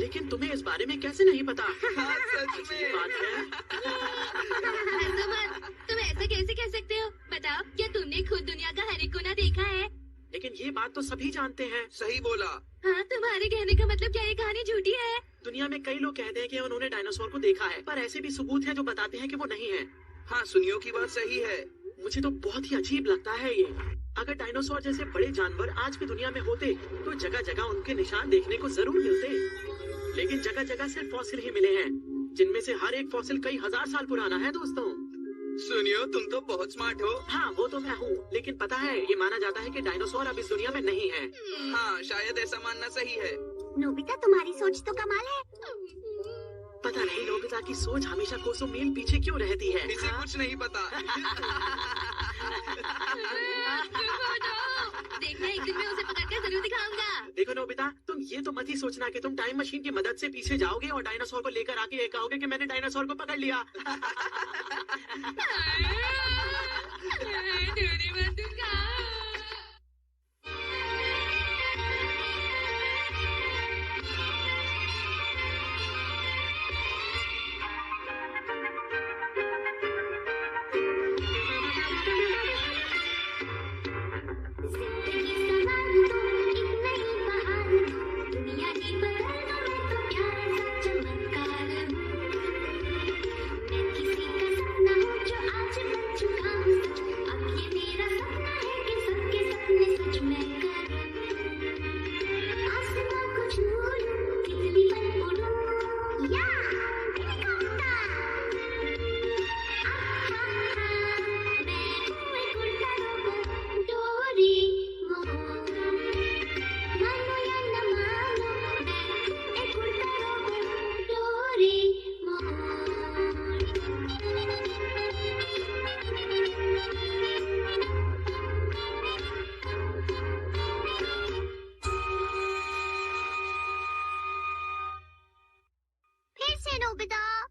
लेकिन तुम्हें इस बारे में कैसे नहीं पता? हाँ, सच में। बात है। तुम ऐसा कैसे कह सकते हो? बताओ, क्या तुमने खुद दुनिया का हर एक कोना देखा है? लेकिन ये बात तो सभी जानते हैं। सही बोला। हाँ, तुम्हारे कहने का मतलब क्या ये कहानी झूठी है? दुनिया में कई लोग कहते हैं कि उन्होंने डायनासोर को देखा है, पर ऐसे भी सबूत हैं जो बताते हैं कि वो नहीं है। हाँ, सुनियो की बात सही है। मुझे तो बहुत ही अजीब लगता है ये। अगर डायनासोर जैसे बड़े जानवर आज भी दुनिया में होते तो जगह जगह उनके निशान देखने को जरूर मिलते, लेकिन जगह जगह सिर्फ फॉसिल ही मिले हैं, जिनमें से हर एक फॉसिल कई हजार साल पुराना है। दोस्तों, सुनियो, तुम तो बहुत स्मार्ट हो। हाँ, वो तो मैं हूँ, लेकिन पता है ये माना जाता है कि डायनासोर अब इस दुनिया में नहीं है। हाँ, शायद ऐसा मानना सही है। नोबिता, तुम्हारी सोच तो कमाल है। पता नहीं नोबिता की सोच हमेशा कोसों मील पीछे क्यों रहती है। इसे कुछ नहीं पता। देखना, एक दिन मैं उसे पकड़कर जरूर दिखाऊंगा। देखो नोबिता, तुम ये तो मत ही सोचना कि तुम टाइम मशीन की मदद से पीछे जाओगे और डायनासोर को लेकर आके ये कहोगे कि मैंने डायनासोर को पकड़ लिया।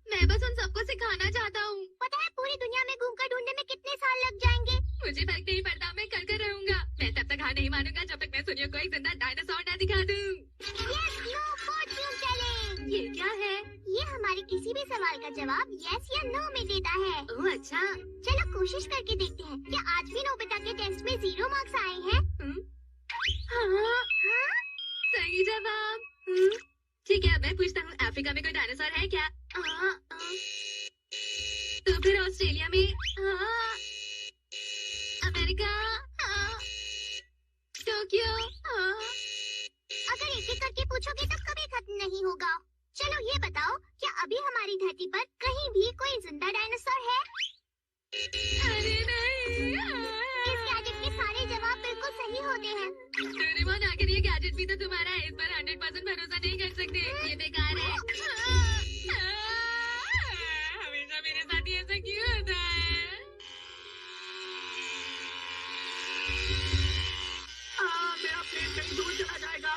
मैं बस उन सबको सिखाना चाहता हूँ। पता है पूरी दुनिया में घूमकर ढूंढने में कितने साल लग जाएंगे? मुझे फर्क नहीं पड़ता, मैं कर रहूंगा। मैं तब तक हार नहीं मानूंगा जब तक मैं सुनियो को एक जिंदा डायनासोर न दिखा दूँ। Yes no fortune challenge. ये क्या है? ये हमारे किसी भी सवाल का जवाब यस या नो में देता है। ओह अच्छा। चलो कोशिश करके देखते हैं, क्या आज भी नोबिता के टेस्ट में 0 मार्क्स आए हैं? हाँ, हाँ? सही जवाब। ठीक है, मैं पूछता हूँ, अफ्रीका में कोई डायनासोर है क्या? तो फिर ऑस्ट्रेलिया में? अमेरिका? टोक्यो? अगर एक एक करके पूछोगे तो कभी खत्म नहीं होगा। चलो ये बताओ, क्या अभी हमारी धरती पर कहीं भी कोई जिंदा डायनासोर है? अरे नहीं। इस गैजेट के सारे जवाब बिल्कुल सही होते हैं। डोरेमोन, आखिर ये गैजेट भी तो तुम्हारा है, इस पर 100% भरोसा नहीं कर सकते, ये बेकार है। हमेशा मेरे साथ ही ऐसा क्यों होता है? मेरा प्लेन कहीं दूर चला जाएगा।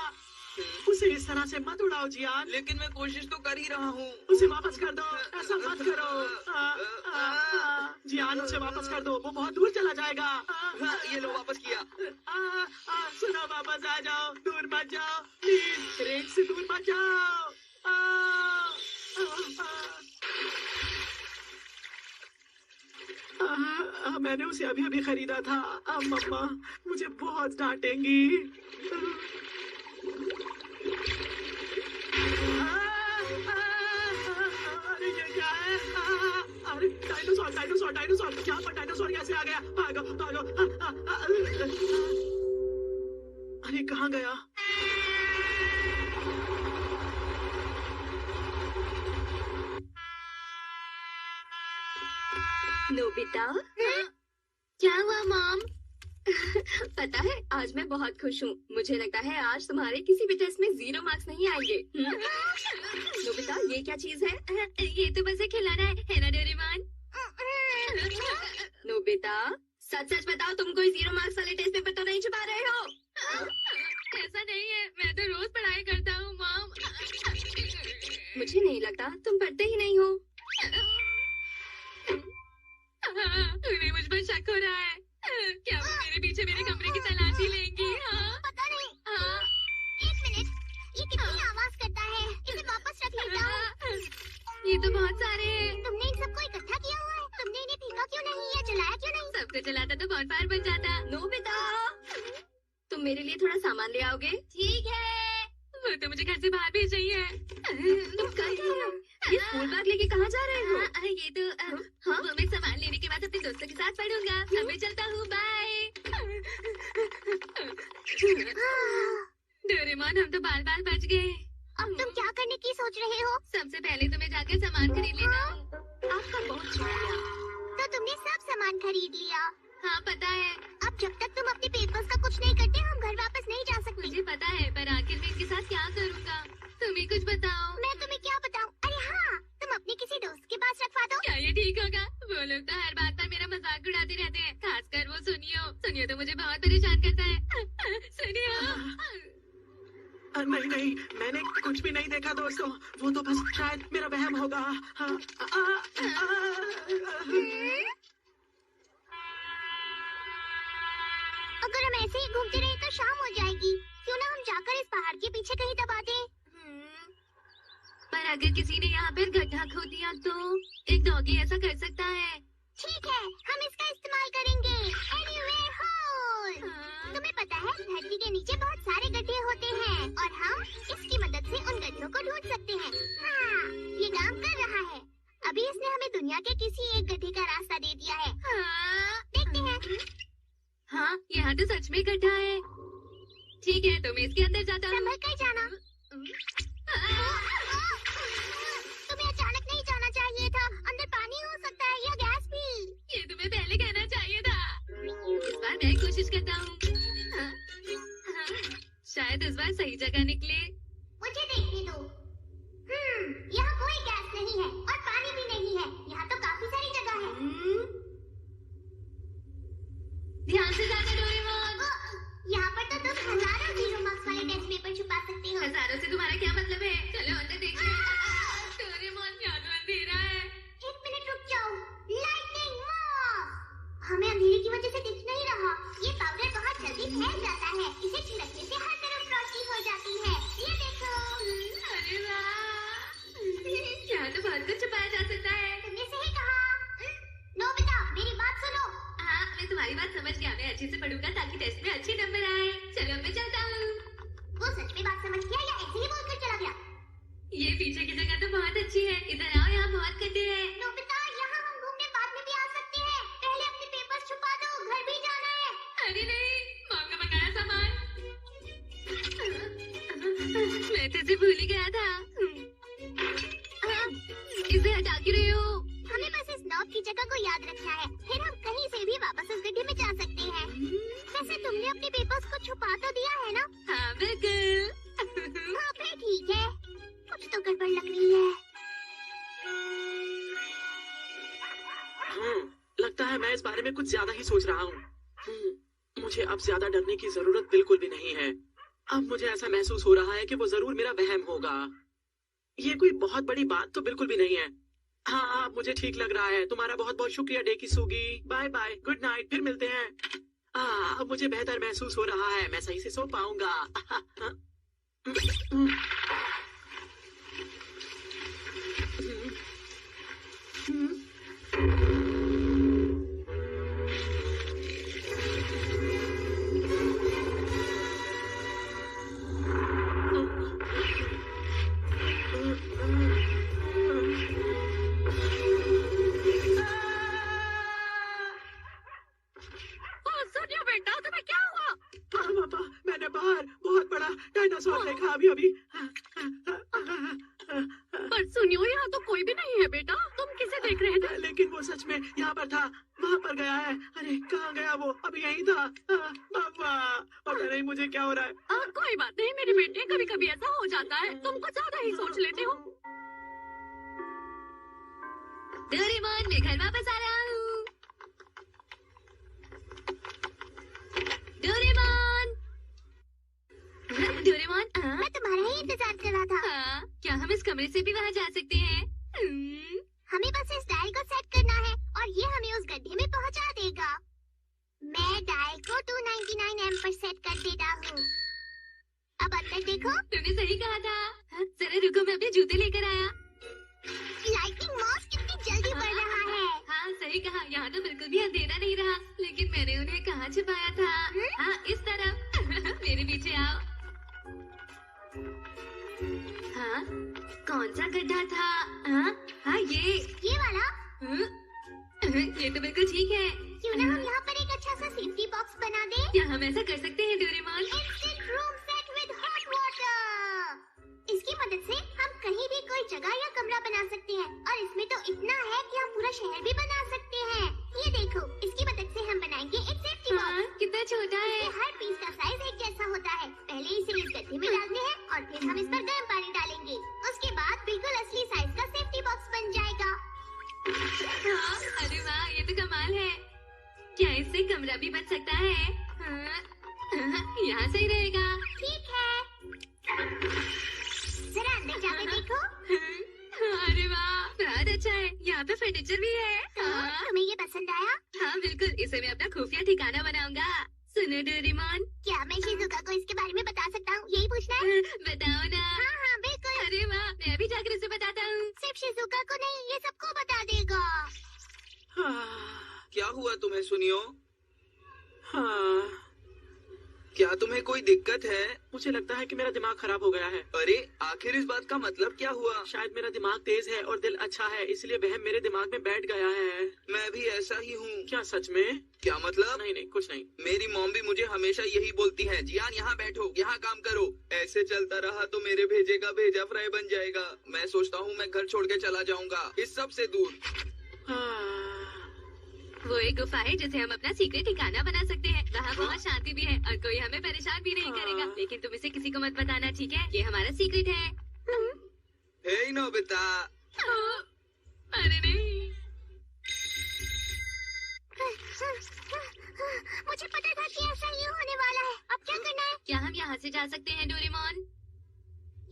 उसे इस तरह से मत उड़ाओ जियान। लेकिन मैं कोशिश तो कर ही रहा हूँ। उसे वापस कर दो, ऐसा मत करो। जियान, उसे वापस कर दो, वो बहुत दूर चला जाएगा। हाँ, ये लो, वापस किया। सुनो, वापस आ जाओ, दूर मत जाओ प्लीज, रेंज से दूर मत जाओ। मैंने उसे अभी अभी खरीदा था। मम्मा मुझे बहुत डांटेंगी। अरे ये क्या है? अरे डायनासोर डायनासोर डायनासोर, यहाँ पर डायनासोर कैसे आ गया? भागो भागो। अरे कहाँ गया? नोबिता? क्या हुआ मॉम? पता है, आज मैं बहुत खुश हूँ। मुझे लगता है आज तुम्हारे किसी भी टेस्ट में 0 मार्क्स नहीं आएंगे। नोबिता, ये क्या चीज है? ये तो बस एक खिलौना है ना डोरेमोन? नोबिता, सच सच बताओ, तुम कोई 0 मार्क्स वाले टेस्ट पेपर तो नहीं छुपा रहे हो? ऐसा नहीं है, मैं तो रोज पढ़ाई करता हूँ मॉम। मुझे नहीं लगता, तुम पढ़ते ही नहीं हो। उन्हें मुझ पर शक हो रहा है। क्या वो मेरे पीछे मेरे कमरे की तलाशी लेंगी? पता नहीं। एक मिनट, ये कितनी आवाज करता है? इसे बॉनफायर बन जाता। नोबिता, तुम मेरे लिए थोड़ा सामान ले आओगे? ठीक है। वो तो मुझे घर से बाहर भेज रही है। तुम कर रही हो? ये स्कूल बैग लेके कहाँ जा रहे हो? ये तो हाँ? वो मैं सामान लेने के बाद अपने दोस्तों के साथ पढ़ूंगा। अब मैं चलता हूँ, बाय। डोरेमोन, हम तो बाल बाल बच गए। अब तुम क्या करने की सोच रहे हो? सबसे पहले तो मैं जाकर सामान खरीद लेता हूँ। आपका बहुत शुक्रिया। तो तुमने सब सामान खरीद लिया? हाँ, पता है। अब जब तक तुम अपने पेपर्स का कुछ नहीं करते, हम घर वापस नहीं जा सकते। मुझे पता है, पर आखिर में इनके साथ क्या करूँगा? तुम्हें कुछ बताओ। मैं तुम्हें क्या बताऊं? अरे हाँ, तुम अपने किसी दोस्त के पास रखवा दो। क्या ये ठीक होगा? वो लोग तो हर बात पर मेरा मजाक उड़ाते रहते हैं, खासकर वो सुनियो। सुनियो तो मुझे बहुत परेशान करता है। सुनियो। नहीं नहीं, मैंने कुछ भी नहीं देखा दोस्तों। वो तो बस शायद मेरा वहम होगा। अगर हम ऐसे ही घूमते रहे तो शाम हो जाएगी। क्यों ना हम जाकर इस पहाड़ के पीछे कहीं दबा दें? पर अगर किसी ने यहाँ पर गड्ढा खोद दिया तो एक डॉगी ऐसा कर सकता है। ठीक है, हम इसका इस्तेमाल करेंगे। Anywhere hole। तुम्हें पता है, धरती के नीचे बहुत सारे गड्ढे होते हैं और हम इसकी मदद से उन गड्ढों को ढूंढ सकते हैं। हाँ, ये काम कर रहा है। अभी इसने हमें दुनिया के किसी एक गड्ढे का रास्ता दे दिया है। देखते हैं। हाँ, यहाँ तो सच में गड्ढा है। ठीक है, तो मैं इसके अंदर जाता हूँ। संभल कर जाना। तुम्हें अचानक नहीं जाना चाहिए था। अंदर पानी हो सकता है या गैस भी। ये तुम्हें पहले कहना चाहिए था। इस बार मैं कोशिश करता हूँ। शायद इस बार सही जगह निकले। मुझे देखने दो। यहाँ कोई गैस नहीं है और पानी भी नहीं है। यहाँ तो काफी सारी जगह है। ध्यान से जाना डोरेमोन। यहाँ पर तो तुम हजारों जीरो मार्क्स वाले टेस्ट पेपर छुपा सकते हो। हजारों से तुम्हारा क्या मतलब है? चलो अंदर देखते हैं। डोरेमोन, यहाँ तो अंधेरा है। एक मिनट रुक जाओ। Lightning moss. हमें अंधेरे की वजह से दिख नहीं रहा। ये पाउडर बहुत जल्दी फैल जाता है। इसे छिड़कने से हर तरफ रोशनी हो जाती है। ये देखो। अरे वाह, यहाँ तो बहुत कुछ छुपाया जा सकता है। तुमने सही कहा। नोबिता, मेरी बात सुनो। हाँ, मैं तुम्हारी बात समझ गया। मैं अच्छे से पढ़ूंगा ताकि टेस्ट में अच्छे नंबर आए। चलो मैं चलता हूँ। वो सच में बात समझ गया या ऐसे ही बोलकर चला गया? ये पीछे की जगह तो बहुत अच्छी है। इधर आओ, यहाँ बहुत गड्ढे हैं। नोबिता, यहाँ हम घूमने बाद में भी आ सकते हैं। पहले अपने पेपर्स छुपा दो, घर भी जाना है। अरे नहीं, मॉम का मंगाया सामान। मैं तो इसे भूल ही गया था। इसे हटा क्यों रहे हो? हमें बस इस नॉब की जगह को याद रखना है। फिर हम कहीं से भी वापस उस गड्ढे में जा सकते हैं। वैसे तुमने अपने पेपर्स को छुपा तो दिया है ना? हाँ बिल्कुल। हाँ, फिर ठीक है। कुछ तो गड़बड़ लग रही है। लगता है मैं इस बारे में कुछ ज्यादा ही सोच रहा हूँ। मुझे अब ज्यादा डरने की जरूरत बिल्कुल भी नहीं है। अब मुझे ऐसा महसूस हो रहा है कि वो जरूर मेरा वहम होगा। ये कोई बहुत बड़ी बात तो बिल्कुल भी नहीं है। हाँ, अब मुझे ठीक लग रहा है। तुम्हारा बहुत बहुत शुक्रिया Dekisugi. Bye bye, good night, फिर मिलते हैं। अब मुझे बेहतर महसूस हो रहा है। मैं सही से सो पाऊंगा। मैंने बाहर बहुत बड़ा डायनासोर देखा अभी अभी। पर सुनियो, यहाँ तो कोई भी नहीं है बेटा। तुम किसे देख रहे थे? लेकिन वो सच में यहाँ पर था। वहाँ पर गया है। अरे कहाँ गया वो? अभी यहीं था। पापा, पता नहीं मुझे क्या हो रहा है। कोई बात नहीं मेरे बेटे, कभी कभी ऐसा हो जाता है। तुम कुछ ज्यादा ही सोच लेते हो। डोरेमोन, मैं घर वापस आ रहा हूँ। डोरेमोन, डोरेमोन, मैं तुम्हारा ही इंतजार कर रहा था। हाँ, क्या हम इस कमरे से भी वहाँ जा सकते हैं? हमें बस इस डायल को सेट करना है और ये हमें उस गड्ढे में पहुंचा देगा। मैं डायल को 299 एम पर सेट कर देता हूँ। अब अंदर देखो। तुमने सही कहा था। जरा रुको, मैं अपने जूते लेकर आया। लाइटिंग मॉस कितनी जल्दी बढ़ रहा है। हाँ सही कहा। यहाँ तो बिल्कुल भी अंधेरा नहीं रहा, लेकिन मैंने उन्हें हाँ, कौन सा गड्ढा था? हाँ, हाँ ये वाला। ये तो बिल्कुल ठीक है। क्यों ना हम यहाँ पर एक अच्छा सा सेफ्टी बॉक्स बना दें? क्या हम ऐसा कर सकते हैं Doraemon? Instant room set with hot water. इसकी मदद से हम कहीं भी कोई जगह या कमरा बना सकते हैं और इसमें तो इतना है कि हम पूरा शहर भी बना सकते हैं। ये देखो, इसकी मदद से हम बनाएंगे एक सेफ्टी हाँ, बॉक्स। कितना छोटा है। हर पीस का साइज एक जैसा होता है। पहले इसे इस गड्ढे में डालते हैं और फिर हम इस पर गर्म पानी डालेंगे। उसके बाद बिल्कुल असली साइज का सेफ्टी बॉक्स बन जाएगा। हाँ, अरे वाह, ये तो कमाल है। क्या इससे कमरा भी बन सकता है? हाँ, यहाँ सही रहेगा। ठीक है, जरा अंदर जाकर देखो। अरे वाह, बहुत अच्छा है। यहाँ पे फर्नीचर भी है। हाँ, तुम्हें ये पसंद आया? हाँ बिल्कुल, इसे मैं अपना खुफिया ठिकाना बनाऊंगा। सुनो डोरेमोन, क्या मैं शिजुका को इसके बारे में बता सकता हूँ? यही पूछना है? बताओ ना। हाँ हाँ बिल्कुल। अरे वाह, मैं भी जाकर उसे बताता हूँ। सिर्फ शिजुका को नहीं, ये सबको बता देगा। क्या हुआ तुम्हें सुनियो? हाँ, क्या तुम्हें कोई दिक्कत है? मुझे लगता है कि मेरा दिमाग खराब हो गया है। अरे आखिर इस बात का मतलब क्या हुआ? शायद मेरा दिमाग तेज है और दिल अच्छा है, इसलिए वह मेरे दिमाग में बैठ गया है। मैं भी ऐसा ही हूँ। क्या सच में? क्या मतलब? नहीं नहीं, कुछ नहीं। मेरी मॉम भी मुझे हमेशा यही बोलती है, जियान यहाँ बैठो, यहाँ काम करो। ऐसे चलता रहा तो मेरे भेजे का भेजा फ्राई बन जाएगा। मैं सोचता हूँ मैं घर छोड़ के चला जाऊंगा, इस सब से दूर। हाँ, वो एक गुफा है जिसे हम अपना सीक्रेट ठिकाना बना सकते हैं। वहाँ बहुत शांति भी है और कोई हमें परेशान भी नहीं करेगा। लेकिन तुम इसे किसी को मत बताना, ठीक है? ये हमारा सीक्रेट है। हे नोबिता। अरे नहीं, मुझे पता था कि ऐसा ही होने वाला है। अब क्या करना है? क्या हम यहाँ से जा सकते हैं डोरेमोन?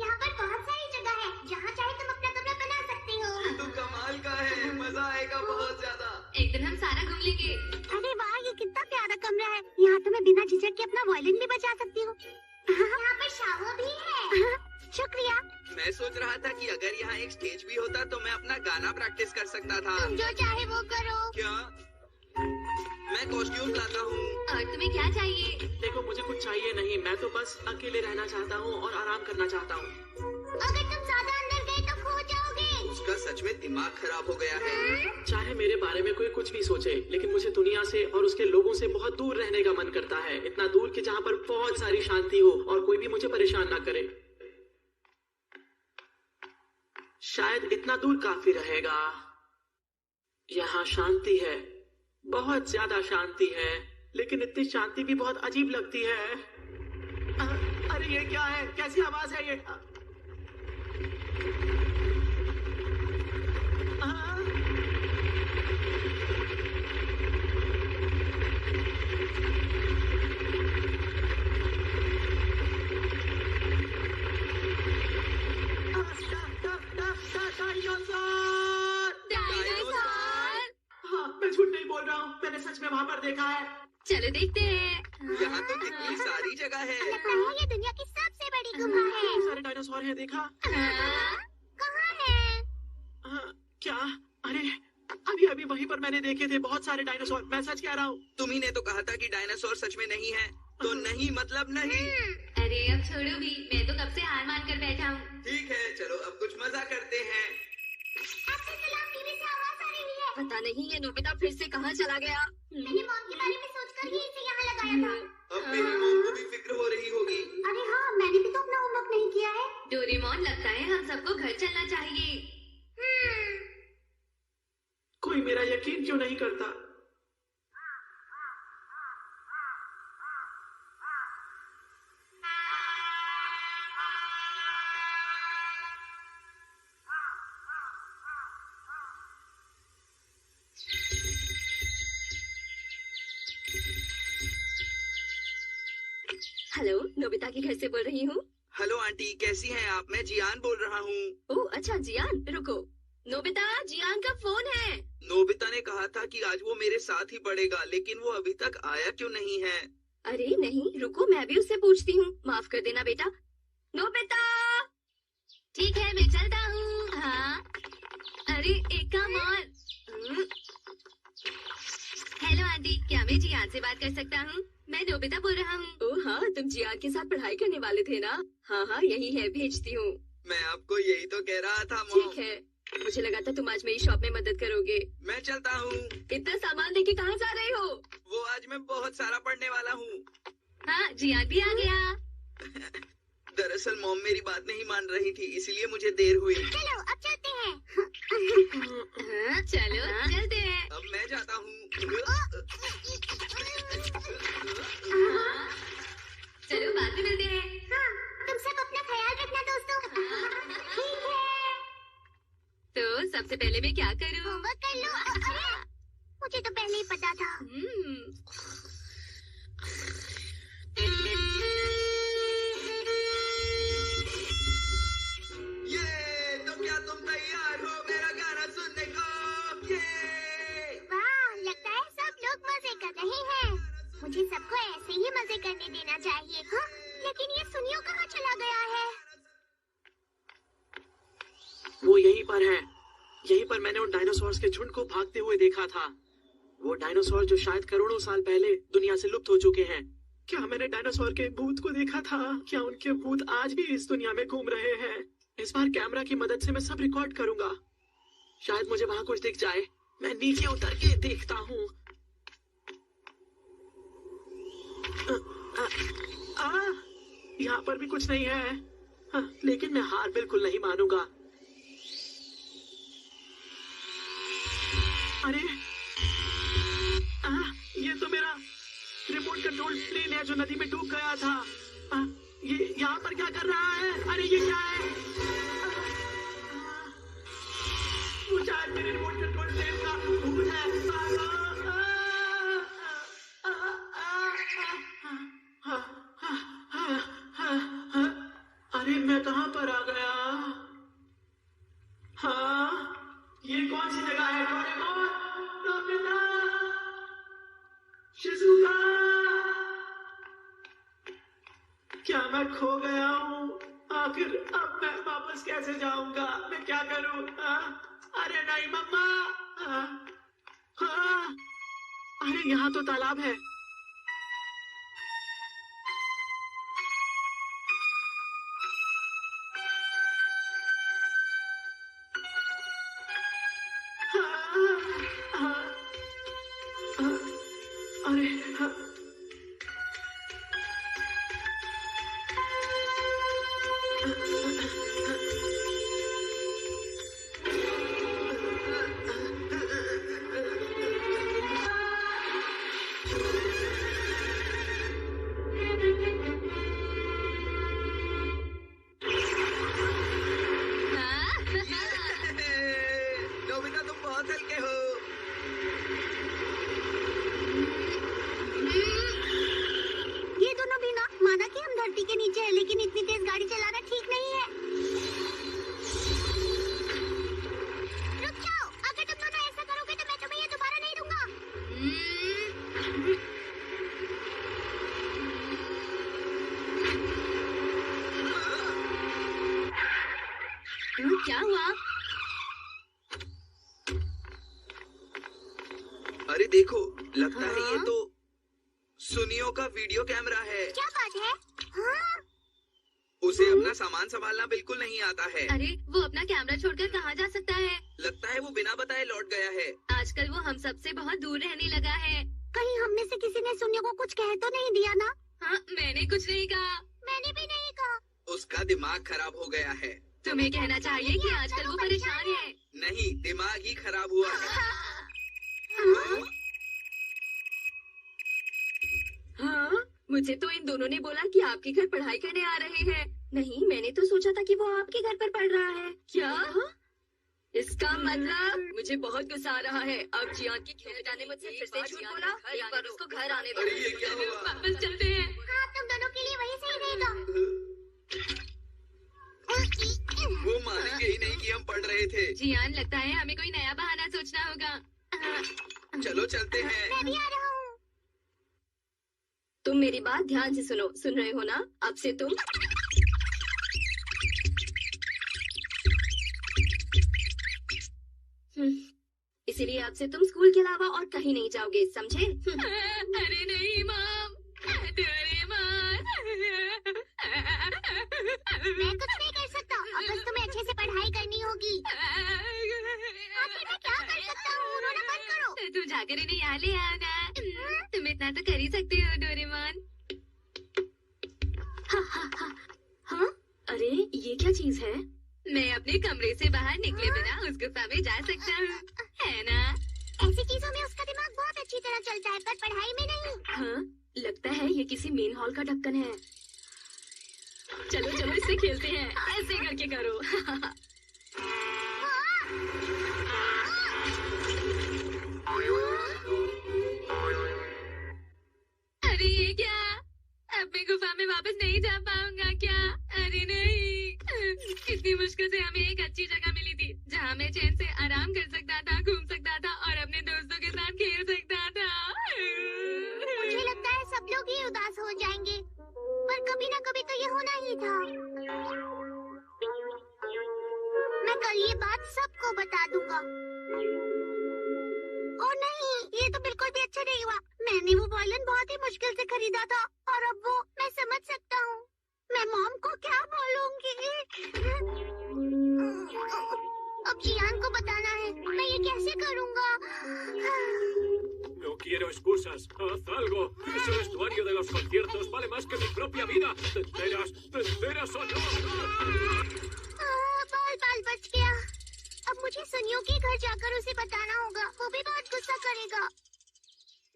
यहाँ पर बहुत सारी जगह है, जहाँ चाहे तुम अपना कमरा बना सकते हो। तो कमाल का है, मजा आएगा बहुत ज्यादा। एक दिन हम सारा घूम लेंगे। अरे वाह, ये कितना प्यारा कमरा है। यहाँ तो मैं बिना झिझक के अपना वायलिन भी बजा सकती हूँ। यहाँ पर शावर भी है। शुक्रिया। मैं सोच रहा था कि अगर यहाँ एक स्टेज भी होता तो मैं अपना गाना प्रैक्टिस कर सकता था। तुम जो चाहे वो करो। क्या? मैं कॉस्ट्यूम लाता हूँ। और तुम्हें क्या चाहिए? देखो मुझे कुछ चाहिए नहीं, मैं तो बस अकेले रहना चाहता हूँ और आराम करना चाहता हूँ। अगर तुम ज्यादा अंदर गए तो खो जाओगे। उसका सच में दिमाग खराब हो गया है। चाहे मेरे बारे में कोई कुछ भी सोचे, लेकिन मुझे दुनिया से और उसके लोगों से बहुत दूर रहने का मन करता है। इतना दूर कि जहाँ पर बहुत सारी शांति हो और कोई भी मुझे परेशान ना करे। शायद इतना दूर काफी रहेगा। यहाँ शांति है, बहुत ज्यादा शांति है, लेकिन इतनी शांति भी बहुत अजीब लगती है। अरे ये क्या है? कैसी आवाज है ये? मैं झूठ नहीं बोल रहा हूँ, मैंने सच में वहाँ पर देखा है। चलो देखते हैं। यहाँ तो कितनी सारी जगह है। लगता है ये दुनिया की सबसे बड़ी गुफा है। कितने सारे डायनासोर हैं, देखा? कहाँ है? क्या? अरे अभी अभी वहीं पर मैंने देखे थे बहुत सारे डायनासोर। मैं सच कह रहा हूँ। तुम्ही ने तो कहा था कि डायनासोर सच में नहीं है, तो नहीं मतलब नहीं। अरे अब छोड़ो भी, मैं तो कब से हार मान कर बैठा हूँ। ठीक है, चलो अब कुछ मजा करते हैं। आपसे सलाम, टीवी से आवाज आ रही है। पता नहीं ये नोबिता फिर से कहाँ चला गया। मैंने मॉम के बारे में सोचकर ही इसे यहाँ लगाया था। अब मेरी मॉम को भी फिक्र हो रही होगी। अरे हाँ, मैंने भी तो अपना होमवर्क नहीं किया है। डोरेमोन, लगता है हम सबको घर चलना चाहिए। कोई मेरा यकीन क्यों नहीं करता? हेलो, नोबिता के घर से बोल रही हूँ। हेलो आंटी, कैसी हैं आप? मैं जियान बोल रहा हूँ। ओह अच्छा, जियान, रुको। नोबिता, जियान का फोन है। नोबिता ने कहा था कि आज वो मेरे साथ ही पढ़ेगा, लेकिन वो अभी तक आया क्यों नहीं है? अरे नहीं, रुको, मैं भी उससे पूछती हूँ। माफ कर देना बेटा। नोबिता, ठीक है मैं चलता हूँ। हाँ, अरे एक काम और। हेलो आंटी, क्या मैं जियान से बात कर सकता हूँ? मैं नोबिता बोल रहा हूँ। ओह हाँ, तुम जियान के साथ पढ़ाई करने वाले थे ना? हाँ हाँ, यही है, भेजती हूँ। मैं आपको यही तो कह रहा था ठीक मॉम। है, मुझे लगा था तुम आज मेरी शॉप में मदद करोगे। मैं चलता हूँ। इतना सामान लेके कहाँ जा रहे हो? वो आज मैं बहुत सारा पढ़ने वाला हूँ। हाँ, जियान भी आ गया। दरअसल मॉम मेरी बात नहीं मान रही थी, इसलिए मुझे देर हुई। चलो अब चलते हैं। हाँ, चलो चलते हैं। अब मैं जाता हूँ। हाँ, चलो बाद में मिलते हैं। हाँ, तुम सब अपना ख्याल रखना दोस्तों। ठीक है। तो सबसे पहले मैं क्या करूँ? होमवर्क कर लो। अरे, मुझे तो पहले ही पता था। ये तो क्या तुम तैयार हो मेरा गाना सुनने को? ये वाह, लगता है सब लोग मजे कर रहे हैं। मुझे सबको ऐसे ही मजे करने देना चाहिए। हाँ, लेकिन ये सुनियो कहाँ चला गया है? वो यहीं पर है। यहीं पर मैंने उन डायनासोर्स के झुंड को भागते हुए देखा था। वो डायनासोर जो शायद करोड़ों साल पहले दुनिया से लुप्त हो चुके हैं। क्या मैंने डायनासोर के भूत को देखा था? क्या उनके भूत आज भी इस दुनिया में घूम रहे हैं? इस बार कैमरा की मदद से मैं सब रिकॉर्ड करूंगा। शायद मुझे वहाँ कुछ दिख जाए। मैं नीचे उतर के देखता हूँ। यहाँ पर भी कुछ नहीं है। लेकिन मैं हार बिल्कुल नहीं मानूंगा। अरे ये तो मेरा रिमोट कंट्रोल प्लेन है जो नदी में डूब गया था। ये यहाँ पर क्या कर रहा है? अरे ये क्या है? वो शायद मेरे रिमोट कंट्रोल प्लेन का भूत है। अरे मैं कहाँ पर आ गया? हाँ, ये कौन सी जगह है? डोरेमोन, नोबिता, शिजुका, क्या मैं खो गया हूँ? आखिर अब मैं वापस कैसे जाऊंगा? मैं क्या करूँ? अरे नहीं मम्मा। अरे यहाँ तो तालाब है। अरे नोबिता तुम बहुत हल्के हो। ये दोनों भी ना, माना कि हम धरती के नीचे हैं, लेकिन इतनी तेज गाड़ी चलाना ठीक नहीं है। रुक जाओ, अगर तुम दोनों ऐसा करोगे तो मैं तुम्हें ये दोबारा नहीं दूंगा। क्या हुआ? अरे देखो, लगता है ये तो सुनियो का वीडियो कैमरा है। क्या बात है? हाँ? उसे अपना सामान संभालना बिल्कुल नहीं आता है। अरे वो अपना कैमरा छोड़कर कहाँ जा सकता है? लगता है वो बिना बताए लौट गया है। आजकल वो हम सबसे बहुत दूर रहने लगा है। कहीं हम में से किसी ने सुनियो को कुछ कह तो नहीं दिया ना? हाँ, मैंने कुछ नहीं कहा। मैंने भी नहीं कहा। उसका दिमाग खराब हो गया है। तुम्हें कहना चाहिए कि आजकल वो परेशान है। नहीं, दिमाग ही खराब हुआ है। हाँ, मुझे तो इन दोनों ने बोला कि आपके घर पढ़ाई करने आ रहे हैं। नहीं, मैंने तो सोचा था कि वो आपके घर पर पढ़ रहा है। क्या? इसका मतलब मुझे बहुत गुस्सा आ रहा है। अब जियान की खेलने जाने मुझसे फिर से झूठ बोला। एक बार उसको घर आने दो। अरे ये क्या हुआ? वापस चलते हैं। हाँ, तुम दोनों के लिए वही सही रहेगा। वो मानेंगे ही नहीं कि हम पढ़ रहे थे। जियान, लगता है हमें कोई नया बहाना सोचना होगा। चलो चलते हैं। मैं भी आ रहा हूँ। तुम मेरी बात ध्यान से सुनो। सुन रहे हो ना? अब से तुम इसीलिए अब से तुम स्कूल के अलावा और कहीं नहीं जाओगे, समझे? अरे नहीं मॉम, मैं कुछ नहीं कर सकता। अब बस जाकर इन्हें यहाँ ले आओ ना। तुम इतना तो कर ही सकते हो डोरेमोन। हाँ, अरे ये क्या चीज है? मैं अपने कमरे से बाहर निकले बिना उस गुफा में जा सकता हूँ, है ना? ऐसी चीजों में उसका दिमाग बहुत अच्छी तरह चलता है, पर पढ़ाई में नहीं। हाँ, लगता है ये किसी मेन हॉल का ढक्कन है। चलो चलो इससे खेलते हैं, ऐसे करके करो। अरे ये क्या? अब मैं गुफा में वापस नहीं जा पाऊंगा क्या? अरे नहीं। कितनी मुश्किल से हमें एक अच्छी जगह मिली थी जहाँ मैं चैन से आराम कर सकता था, घूम सकता था और अपने दोस्तों के साथ खेल सकता था। मुझे लगता है सब लोग ही उदास हो जाएंगे, पर कभी ना कभी तो ये होना ही था। मैं कल ये बात सबको बता दूंगा। ओ नहीं, ये तो बिल्कुल भी अच्छा नहीं हुआ। मैंने वो वायलिन बहुत ही मुश्किल से खरीदा था और अब वो मैं समझ सकता हूँ। मैं मॉम को क्या बोलूंगी? अब जियान को बताना है, मैं ये कैसे करूँगा? No quiero excusas. Haz algo. Ese vestuario de los conciertos vale más que mi propia vida. ¿Te enteras? ¿Te enteras o no? बाल बाल बच गया। अब मुझे सुनियो के घर जाकर उसे बताना होगा। वो भी बहुत गुस्सा करेगा।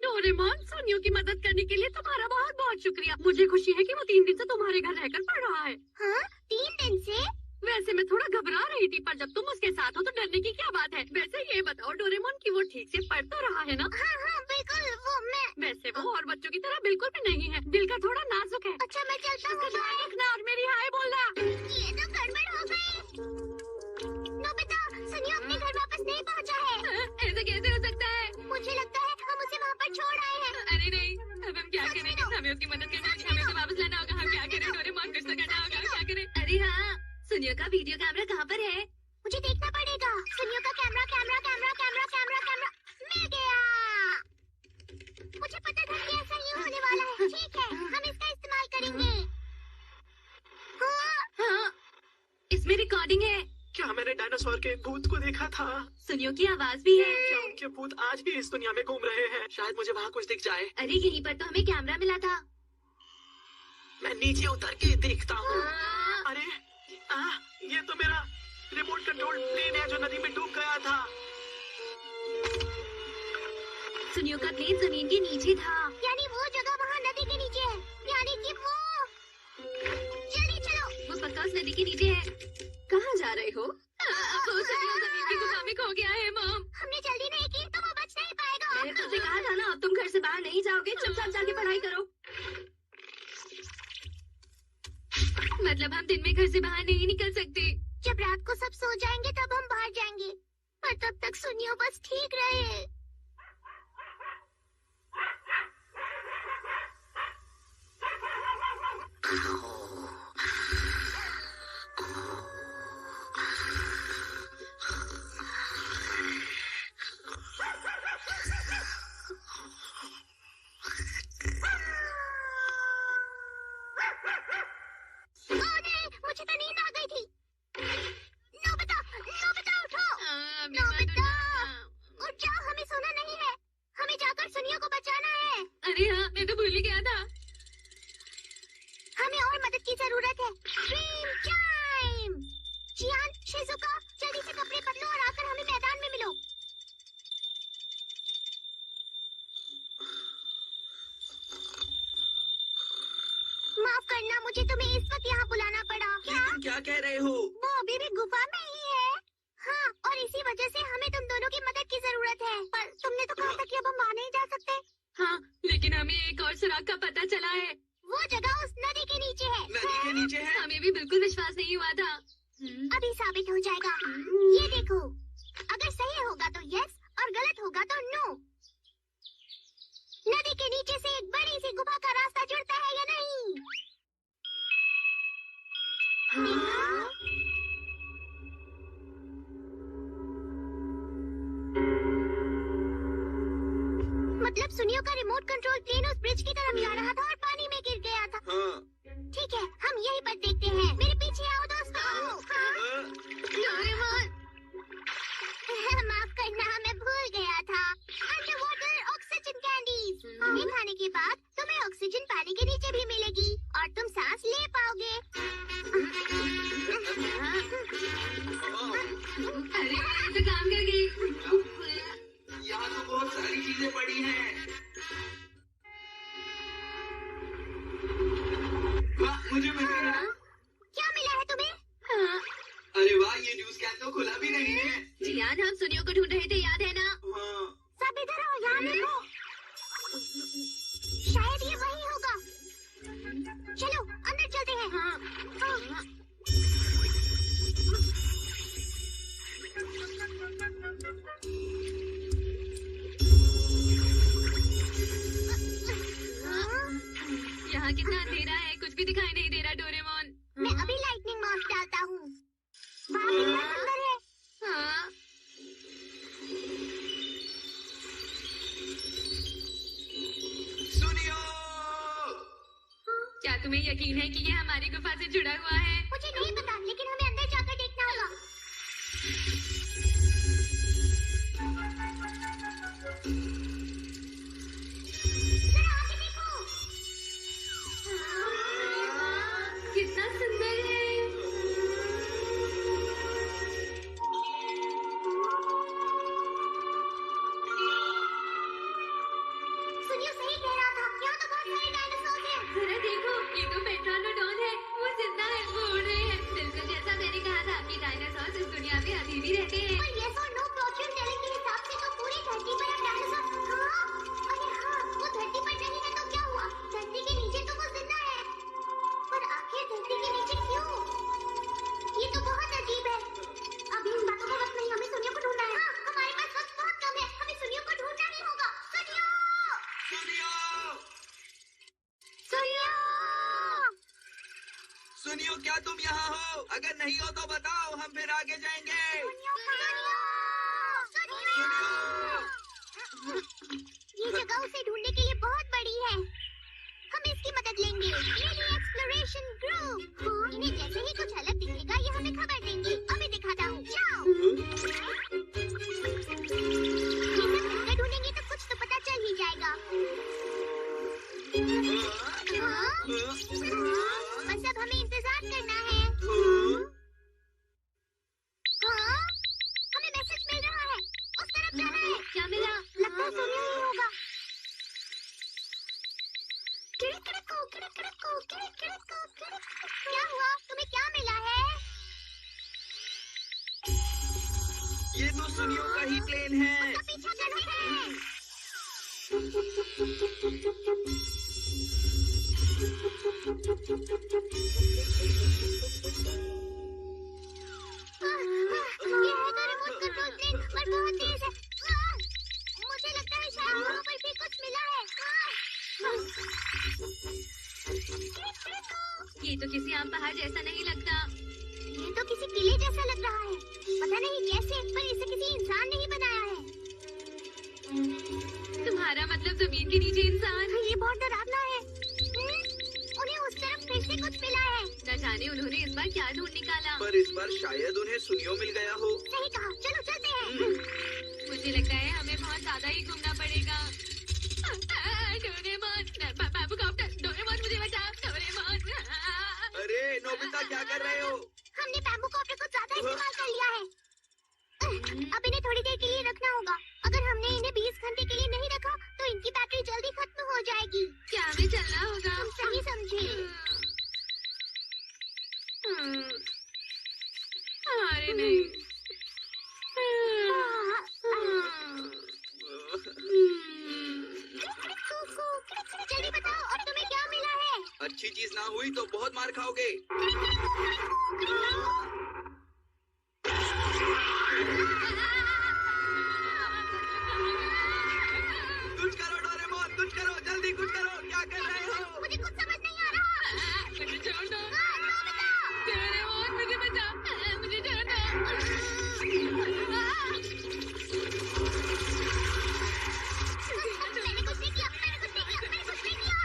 डोरेमोन, सुनियो की मदद करने के लिए तुम्हारा बहुत बहुत शुक्रिया। मुझे खुशी है कि वो 3 दिन से तुम्हारे घर रहकर पढ़ रहा है। हाँ, 3 दिन से? वैसे मैं थोड़ा घबरा रही थी, पर जब तुम उसके साथ हो तो डरने की क्या बात है? वैसे ये बताओ डोरेमोन कि वो ठीक से पढ़ तो रहा है ना? हाँ हाँ बिल्कुल, वो मैं। वैसे वो और बच्चों की तरह बिल्कुल भी नहीं है, दिल का थोड़ा नाजुक है। अच्छा मैं चलता हूँ। ध्यान रखना और मेरी हाय बोलना। ये तो गड़बड़ हो गई। नोबिता, सुनियो अपने घर वापस नहीं पहुँचा है। ऐसा कैसे हो सकता है? मुझे लगता है हम उसे वहाँ पर छोड़ आए हैं। अरे नहीं, अब हम क्या करें? हमें उसकी मदद करनी होगी, हमें उसे वापस लाना होगा। हम क्या करें डोरेमोन? कुछ तो करना होगा, क्या करें? अरे हाँ, सुनियो का वीडियो कैमरा कहाँ पर है? मुझे देखना पड़ेगा। सुनियो का camera camera camera camera camera camera मिल गया। मुझे पता था कि ऐसा ही होने वाला है। ठीक है, हम इसका इस्तेमाल करेंगे। हाँ, इसमें रिकॉर्डिंग है। क्या मैंने डायनासोर के भूत को देखा था? सुनियो की आवाज भी है। क्या उनके भूत आज भी इस दुनिया में घूम रहे हैं? शायद मुझे वहाँ कुछ दिख जाए। अरे यहीं पर तो हमें कैमरा मिला था। मैं नीचे उतर के देखता हूँ। अरे ये तो मेरा रिमोट कंट्रोल प्लेन है जो नदी में डूब गया था। सुनियो का प्लेन जमीन के नीचे था। यानी वो जगह वहाँ नदी के नीचे है। यानी कि वो। जल्दी चलो। वो पक्का उस नदी के नीचे है। कहाँ जा रहे हो? वो सुनियो जमीन की गुफा में खो गया है मॉम। हमने जल्दी नहीं की तो वो बच नहीं पाएगा। मैंने तुमसे कहा था ना, अब तुम घर से बाहर नहीं जाओगे, चुपचाप जाके पढ़ाई करो। मतलब हम दिन में घर से बाहर नहीं निकल सकते। जब रात को सब सो जाएंगे तब हम बाहर जाएंगे, पर तब तक सुनियो बस ठीक रहे। मुझे तो नींद आ गई थी। नोबिता, नोबिता उठो। नोबिता, उठ जाओ, हमें सोना नहीं है। हमें जाकर सुनियो को बचाना है। अरे हाँ, मैं तो भूल ही गया था। हमें और मदद की जरूरत है। Dream time. जियान, शिजुका, जल्दी से कपड़े बदलो और आकर हमें मैदान में मिलो। माफ करना, मुझे तुम्हें इस वक्त यहाँ बुलाना पड़ा। क्या? तुम क्या कह रहे हो? वो अभी भी गुफा में ही है। हाँ, और इसी वजह से हमें तुम दोनों की मदद की जरूरत है। पर तुमने तो कहा था कि अब हम वहाँ नहीं जा सकते। हाँ, लेकिन हमें एक और सुराग का पता चला है। वो जगह उस नदी के नीचे है। नदी के नीचे है? हमें भी बिल्कुल विश्वास नहीं हुआ था। अभी साबित हो जाएगा। ये देखो, अगर सही होगा तो यस और गलत होगा तो नो। नदी के नीचे से एक बड़ी सी गुफा का रास्ता जुड़ता है या नहीं? हाँ? मतलब सुनियो का रिमोट कंट्रोल प्लेन उस ब्रिज की तरफ जा रहा था और पानी में गिर गया था। हाँ। ठीक है, हम यहीं पर देखते हैं। मेरे पीछे आओ दोस्तों। डोरेमोन, माफ करना, मैं भूल गया था। अंडरवाटर लगी। यहाँ तो बहुत सारी चीजें पड़ी हैं। वाह, मुझे मिल गया। क्या मिला है तुम्हें? हाँ, अरे वाह, ये जूस कैन तो खुला भी नहीं है। जियान हम सुनियो को ढूंढ रहे थे, याद है ना? हाँ। सब इधर आओ, यहाँ देखो। शायद ये वही होगा। चलो अंदर चलते हैं। हाँ। यहाँ कितना अंधेरा है, कुछ भी दिखाई नहीं दे रहा डोरेमोन। मैं अभी लाइटनिंग मास्क डालता हूँ। वहाँ कितना सुंदर है। हाँ, सुनियो। क्या तुम्हें यकीन है कि ये हमारी गुफा से जुड़ा हुआ है? मुझे नहीं पता, लेकिन हमें अंदर जाकर देखना होगा। जरा आगे देखो। कितना सुंदर है। सुनियो सही कह रहा था, यहाँ तो बहुत सारे डायनासोर हैं। जरा देखो, ये तो पेट्रोनोडोन है, वो जिंदा है, वो उड़ रहे हैं। बिल्कुल जैसा मैंने कहा था कि डायनासोर इस दुनिया में अभी भी रहते हैं। पर yes और no फॉर्च्यून टेलिंग के हिसाब से तो पूरी धरती पर अब डायनासोर। हाँ, अरे हाँ, वो धरती पर नहीं है तो क्या हुआ? धरती के नीचे तो वो जिंदा है, पर आखिर धरती के नीचे क्यों? ये तो बहुत अजीब है। अभी इन बातों का वक्त नहीं, हमें सुनियो को ढूंढना है। हाँ, हमारे पास वक्त बहुत कम है, हमें सुनियो को ढूंढना ही होगा। सुनियो, सुनियो। सुनियो। सुनियो, क्या तुम यहाँ हो? अगर नहीं हो तो बताओ, हम फिर आगे जाएंगे। ये जगह उसे ढूंढने के लिए बहुत बड़ी है। हम इसकी मदद लेंगे। Lily exploration group. इन्हें जैसे ही कुछ अलग दिखेगा, ये हमें खबर देंगे। अभी दिखाता हूँ। जाओ। ये सब ढूंढे ढूंढेंगे तो कुछ तो पता चल ही जाएगा। हाँ? बस अब हमें इंतजार करना है। हाँ? हमें मैसेज मिल रहा है। उस तरफ जाना है। क्या मिला? लगता है सुनियो ही होगा। किड़को, किड़को, किड़को, किड़को। क्या हुआ? तुम्हें क्या मिला है? ये तो सुनियो का ही प्लेन है। उसका पीछा करते हैं। ये है तो रिमोट कंट्रोल प्लेन, पर बहुत तेज है। मुझे लगता है शायद वहाँ पर भी कुछ मिला है। ये तो किसी आम पहाड़ जैसा नहीं लगता। ये तो किसी किले जैसा लग रहा है। पता नहीं कैसे, पर इसे किसी इंसान ने ही बनाया है। तुम्हारा मतलब जमीन के नीचे इंसान? ये बहुत डरावना है। उन्हें उस तरफ फिर से कुछ मिला है। न जाने उन्होंने इस बार क्या ढूंढ निकाला। पर इस बार शायद उन्हें सुनियो मिल गया हो। सही कहा, चलो चलते हैं। मुझे लगता है हमें बहुत ज्यादा ही घूमना पड़ेगा। डोरेमोन, बाबू कॉप्टर, डोरेमोन मुझे बचाओ, डोरेमोन। अरे नोबिता, क्या कर रहे हो? हमने बैम्बू कॉप्टर को ज्यादा इस्तेमाल कर लिया है। अब इन्हें थोड़ी देर के लिए रखना होगा। अगर हमने इन्हें 20 घंटे के लिए नहीं रखा तो इनकी बैटरी जल्दी खत्म हो जाएगी। क्या हमें चलना होगा? तुम सही समझे। अरे नहीं। जल्दी बताओ, अब तुम्हें क्या मिला है? अच्छी चीज ना हुई तो बहुत मार खाओगे। कुछ करो डोरेमोन, कुछ करो, जल्दी कुछ करो। क्या कर रहे हो? मुझे कुछ समझ नहीं आ रहा। मुझे छोड़ दो। नोबिता! डोरेमोन मुझे बचाओ, मुझे छोड़ दो। मैंने कुछ नहीं किया, मैंने कुछ नहीं किया, मैंने कुछ नहीं किया।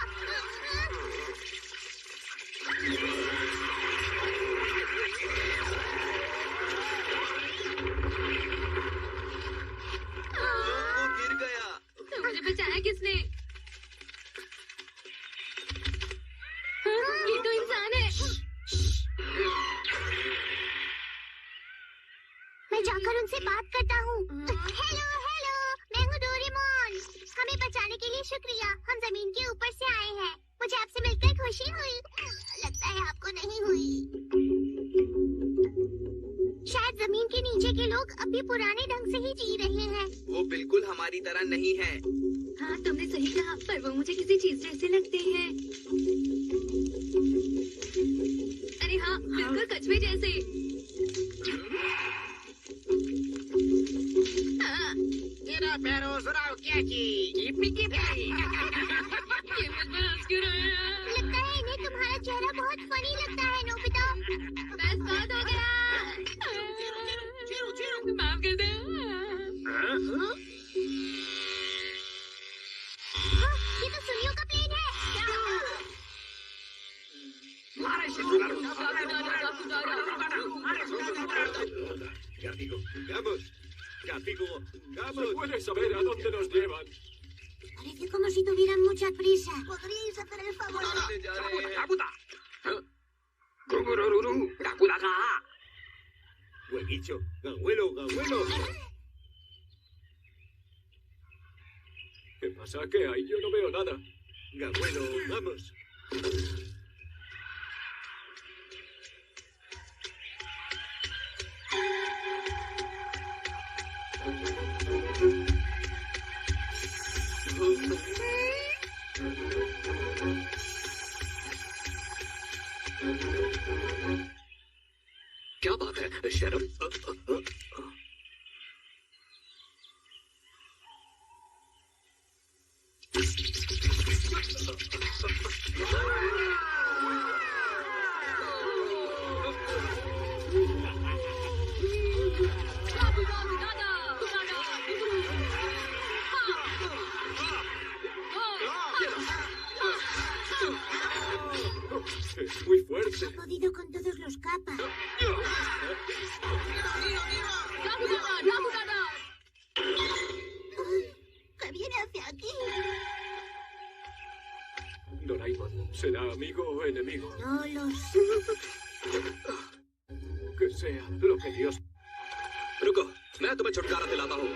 जाकर उनसे बात करता हूँ। हेलो हेलो, मैं हूँ डोरेमोन। हमें बचाने के लिए शुक्रिया। हम जमीन के ऊपर से आए हैं। मुझे आपसे मिलकर खुशी हुई। लगता है आपको नहीं हुई। शायद जमीन के नीचे के लोग अब भी पुराने ढंग से ही जी रहे हैं। वो बिल्कुल हमारी तरह नहीं है। हाँ तुमने सही कहा, पर वो मुझे किसी चीज जैसे लगते हैं। अरे हाँ, बिल्कुल कछुए जैसे। Mira, pero सुनाओ क्या जी? KP KP. ये मुझ में हंस क्यों रहे हैं? लगता है इन्हें तुम्हारा चेहरा बहुत फनी लगता है नोबिता। बस बहुत हो गया। माफ कर दे। हाँ, ये तो सुनियो का प्लेन है। Vamos, Capítulo, vamos. ¿Puedes saber a dónde nos llevan? Parece como si tuvieran mucha prisa. ¿Podríais hacer el favor? ¿Dónde जा रहे हैं? Huevicho, abuelo, abuelo. ¿Qué pasa? ¿Qué hay? Yo no veo nada. Abuelo, vamos. क्या बात है शर्म? Es muy fuerte. He podido con todos los capas. ¿Qué viene hacia aquí? Doraemon, ¿será amigo o enemigo? No lo sé. Que sea lo que Dios... रुको, मैं तुम्हें छुटकारा दिलाता हूँ।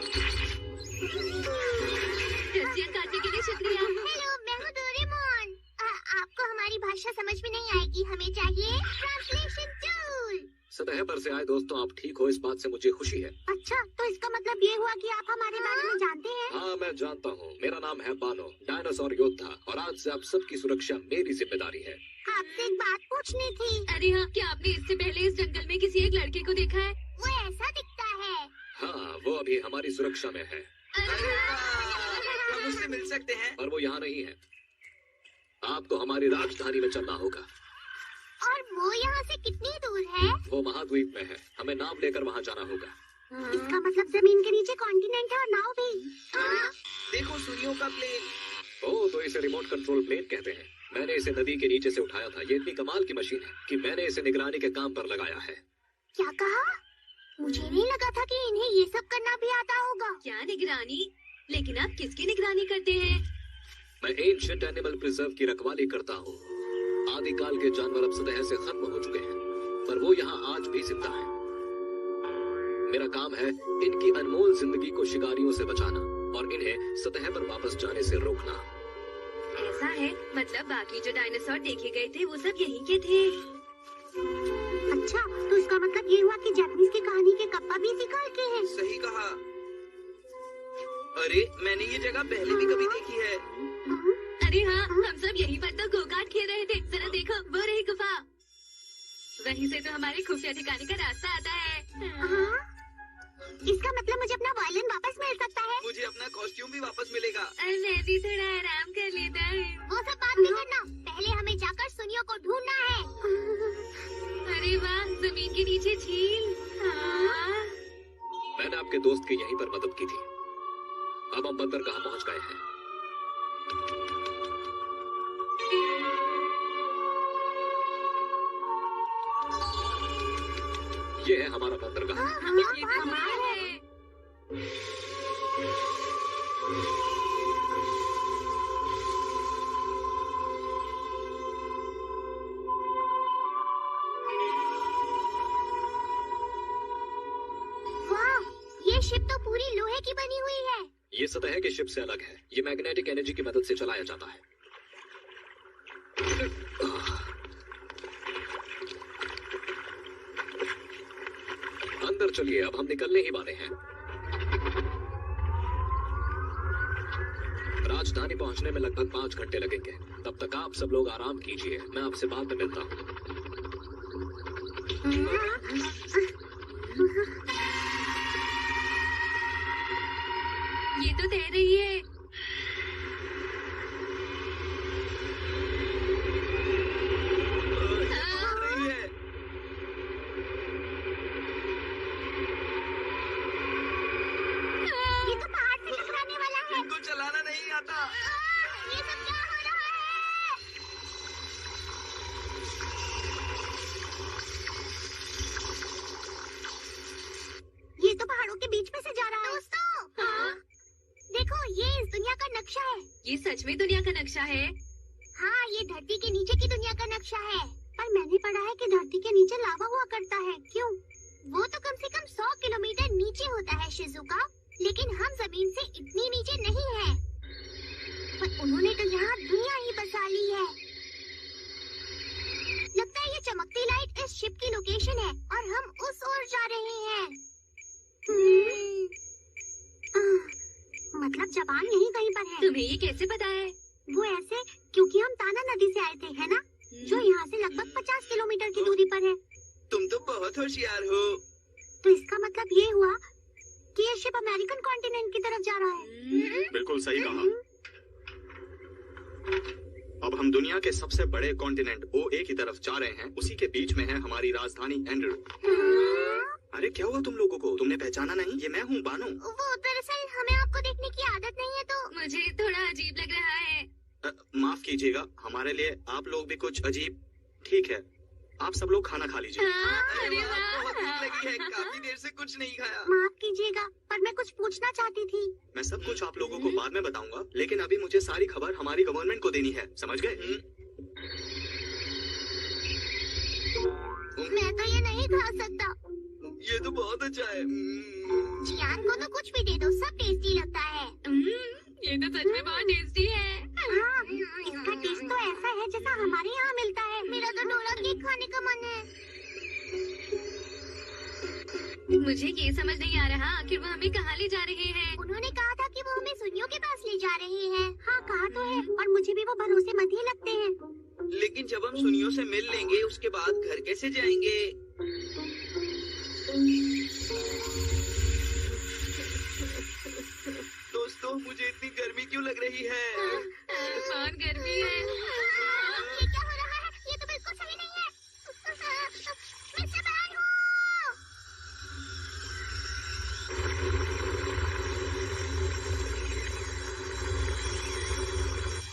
रस्सियाँ काटने के लिए शुक्रिया। हेलो, मैं हूँ डोरेमोन। आपको हमारी भाषा समझ में नहीं आएगी। हमें चाहिए ट्रांसलेशन टूल। सतह पर से आए दोस्तों, आप ठीक हो, इस बात से मुझे खुशी है। अच्छा, तो इसका मतलब ये हुआ कि आप हमारे बारे में जानते हैं? हाँ, मैं जानता हूँ। मेरा नाम है बानो, डायनासोर योद्धा, और आज से आप सबकी सुरक्षा मेरी जिम्मेदारी है। आपसे एक बात पूछनी थी। अरे हाँ, क्या आपने इससे पहले इस जंगल में किसी एक लड़के को देखा है? वो ऐसा दिखता है। हाँ, वो अभी हमारी सुरक्षा में है, अरे वाह! हम उससे मिल सकते हैं? पर वो यहाँ नहीं है। आपको हमारी राजधानी में चलना होगा। और वो यहाँ से कितनी दूर है? वो महाद्वीप में है, हमें नाव लेकर वहाँ जाना होगा। इसका मतलब जमीन के नीचे कॉन्टिनेंट है और नाव भी। देखो सूर्यों का प्लेन। ओह, तो इसे रिमोट कंट्रोल प्लेन कहते हैं। मैंने इसे नदी के नीचे से उठाया था। ये इतनी कमाल की मशीन है कि मैंने इसे निगरानी के काम पर लगाया है। क्या कहा? मुझे नहीं लगा था कि इन्हें ये सब करना भी आता होगा। क्या निगरानी? लेकिन आप किसकी निगरानी करते हैं? मैं एंशिएंट एनिमल प्रिजर्व की रखवाली करता हूँ। आदिकाल के जानवर अब सतह से खत्म हो चुके हैं, पर वो यहाँ आज भी जिंदा है। मेरा काम है इनकी अनमोल जिंदगी को शिकारियों से बचाना और इन्हें सतह पर वापस जाने से रोकना। ऐसा है, मतलब बाकी जो डायनासोर देखे गए थे वो सब यहीं के थे। अच्छा, तो इसका मतलब ये हुआ कि जापानीज की कहानी के कप्पा भी शिकार के हैं। सही कहा। अरे, मैंने ये जगह पहले भी कभी देखी है। अरे हाँ, हम सब यहीं पर तो गो-कार्ट खेल रहे थे। जरा देखो, वो रही गुफा। वहीं से तो हमारे खुफिया ठिकाने का रास्ता आता है। हाँ? इसका मतलब मुझे अपना वायलिन वापस मिल सकता है? मुझे अपना कॉस्ट्यूम भी वापस मिलेगा। और मैं भी थोड़ा आराम कर लेता हूँ। वो सब बात नहीं करना। पहले हमें जाकर सुनियो को ढूंढना है। अरे वाह, जमीन के नीचे झील। हाँ। मैंने आपके दोस्त की यहीं पर मदद की थी। अब हम बंदरगाह पहुंच गए हैं। ये है हमारा बंदरगाह। ये कमाल है। वाह, ये शिप तो पूरी लोहे की बनी हुई है। ये सतह के शिप से अलग है। ये मैग्नेटिक एनर्जी की मदद से चलाया जाता है। अंदर चलिए, अब हम निकलने ही वाले हैं। राजधानी पहुंचने में लगभग 5 घंटे लगेंगे। तब तक आप सब लोग आराम कीजिए। मैं आपसे बाद में मिलता हूँ। ये तो तैर रही है। ये तो पहाड़ से टकराने वाला है। इनको चलाना नहीं आता। ये सब क्या हो रहा है? ये तो पहाड़ों के बीच में से जा रहा है। दोस्तों, हाँ? देखो, ये इस दुनिया का नक्शा है। ये सच में दुनिया का नक्शा है। हाँ, ये धरती के नीचे की दुनिया का नक्शा है। पर मैंने पढ़ा है कि धरती के नीचे लावा हुआ करता है। क्यों? वो तो कम से कम 100 किलोमीटर नीचे होता है शिजुका, लेकिन हम जमीन से इतनी नीचे नहीं है। पर उन्होंने तो यहाँ दुनिया ही बसा ली है। लगता है ये चमकती लाइट इस शिप की लोकेशन है और हम उस ओर जा रहे हैं। मतलब जापान यहीं कहीं पर है। तुम्हें ये कैसे पता है? वो ऐसे क्योंकि हम ताना नदी से आए थे, है ना? जो यहाँ से लगभग 50 किलोमीटर की दूरी पर है। तुम तो बहुत होशियार हो। तो इसका मतलब ये हुआ कि ये शिप अमेरिकन कॉन्टिनेंट की तरफ जा रहा है। बिल्कुल सही कहा। अब हम दुनिया के सबसे बड़े कॉन्टिनेंट OA की तरफ जा रहे हैं। उसी के बीच में है हमारी राजधानी एंड्रू। अरे क्या हुआ तुम लोगों को? तुमने पहचाना नहीं? ये मैं हूँ, बानो। वो दरअसल हमें आपको देखने की आदत नहीं है, तो मुझे थोड़ा अजीब लग रहा है। माफ कीजिएगा, हमारे लिए आप लोग भी कुछ अजीब। ठीक है, आप सब लोग खाना खा लीजिए। हाँ, अरे अरे वाह, वाह। बहुत भूख लगी है। काफी देर से कुछ नहीं खाया। माफ कीजिएगा, पर मैं कुछ पूछना चाहती थी। मैं सब कुछ आप लोगों को बाद में बताऊंगा, लेकिन अभी मुझे सारी खबर हमारी गवर्नमेंट को देनी है, समझ गए? मैं तो ये नहीं खा सकता। ये तो बहुत अच्छा है। जियान को तो कुछ भी दे दो, सब टेस्टी लगता है। ये तो सच में बहुत टेस्टी है। हाँ, इसका टेस्ट तो ऐसा है जैसा हमारे यहाँ मिलता है। मेरा तो डोला केक खाने का मन है। मुझे ये समझ नहीं आ रहा आखिर वो हमें कहाँ ले जा रहे हैं। उन्होंने कहा था कि वो हमें सुनियों के पास ले जा रहे हैं। हाँ, कहा तो है, और मुझे भी वो भरोसेमंद ही लगते हैं। लेकिन जब हम सुनियों से मिल लेंगे उसके बाद घर कैसे जाएंगे? दोस्तों, मुझे इतनी गर्मी क्यों लग रही है? बहुत गर्मी है। ये क्या हो रहा है? ये तो बिल्कुल सही नहीं है। मिस्टर बैनो!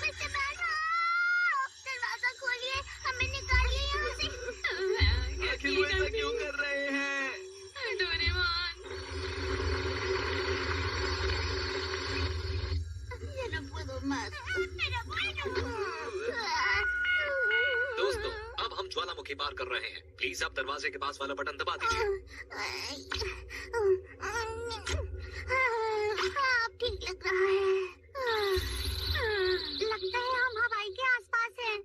मिस्टर बैनो! दरवाजा खोलिए, हमें निकालिए यहाँ से। आखिर वो ऐसा क्यों कर रहे हैं? डोरेमोन। दोस्तों, अब हम ज्वालामुखी पार कर रहे हैं। प्लीज आप दरवाजे के पास वाला बटन दबा दीजिए। अब ठीक लग रहा है। लगता है हम हवाई के आसपास हैं।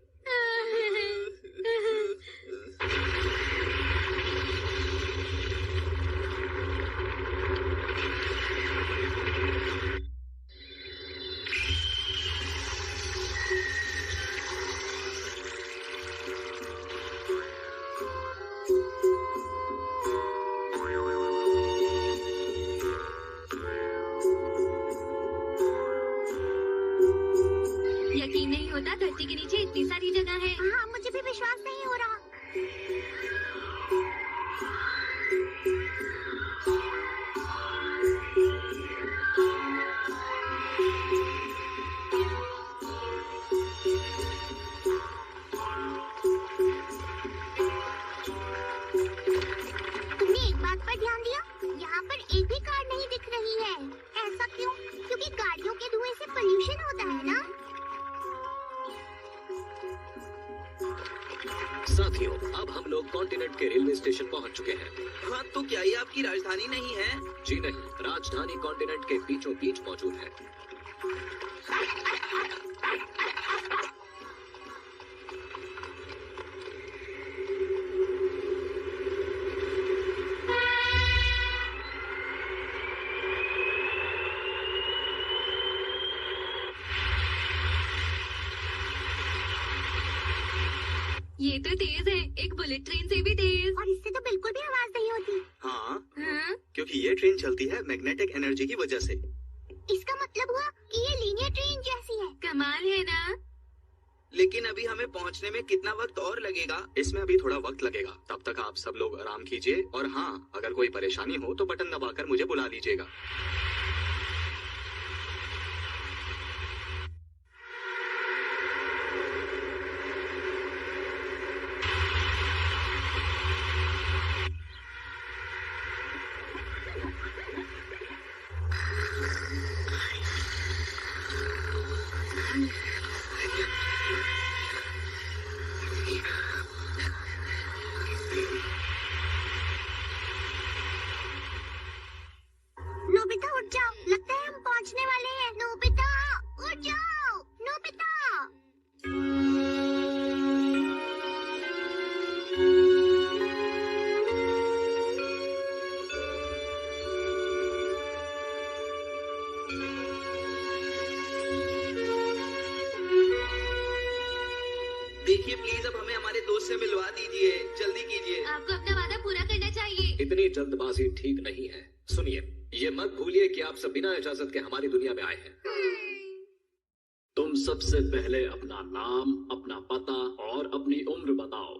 यकीन नहीं होता धरती के नीचे इतनी सारी जगह है। हाँ, मुझे भी विश्वास नहीं हो रहा। तुमने एक बात पर ध्यान दिया? यहाँ पर एक भी कार नहीं दिख रही है। ऐसा क्यों? क्योंकि गाड़ियों के धुएं से पोल्यूशन होता है ना? साथियों, अब हम लोग कॉन्टिनेंट के रेलवे स्टेशन पहुंच चुके हैं। हाँ, तो क्या ये आपकी राजधानी नहीं है? जी नहीं, राजधानी कॉन्टिनेंट के बीचों बीच मौजूद है। ये तो तेज है, एक बुलेट ट्रेन से भी तेज। और इससे तो बिल्कुल भी आवाज नहीं होती। हाँ, हाँ? क्योंकि ये ट्रेन चलती है मैग्नेटिक एनर्जी की वजह से। इसका मतलब हुआ कि ये लीनियर ट्रेन जैसी है। कमाल है ना? लेकिन अभी हमें पहुंचने में कितना वक्त और लगेगा? इसमें अभी थोड़ा वक्त लगेगा। तब तक आप सब लोग आराम कीजिए, और हाँ, अगर कोई परेशानी हो तो बटन दबाकर मुझे बुला लीजिएगा। नोबिता उठ जाओ, लगता है हम पहुंचने वाले हैं। नोबिता उठ जाओ, नोबिता। देखिए प्लीज, अब हमें हमारे दोस्त से मिलवा दीजिए, जल्दी कीजिए। आपको अपना वादा पूरा करना चाहिए। इतनी जल्दबाजी ठीक नहीं है। सुनिए, ये मत भूलिए कि आप सब बिना इजाजत के हमारी दुनिया में आए हैं। तुम सबसे पहले अपना नाम, अपना पता और अपनी उम्र बताओ।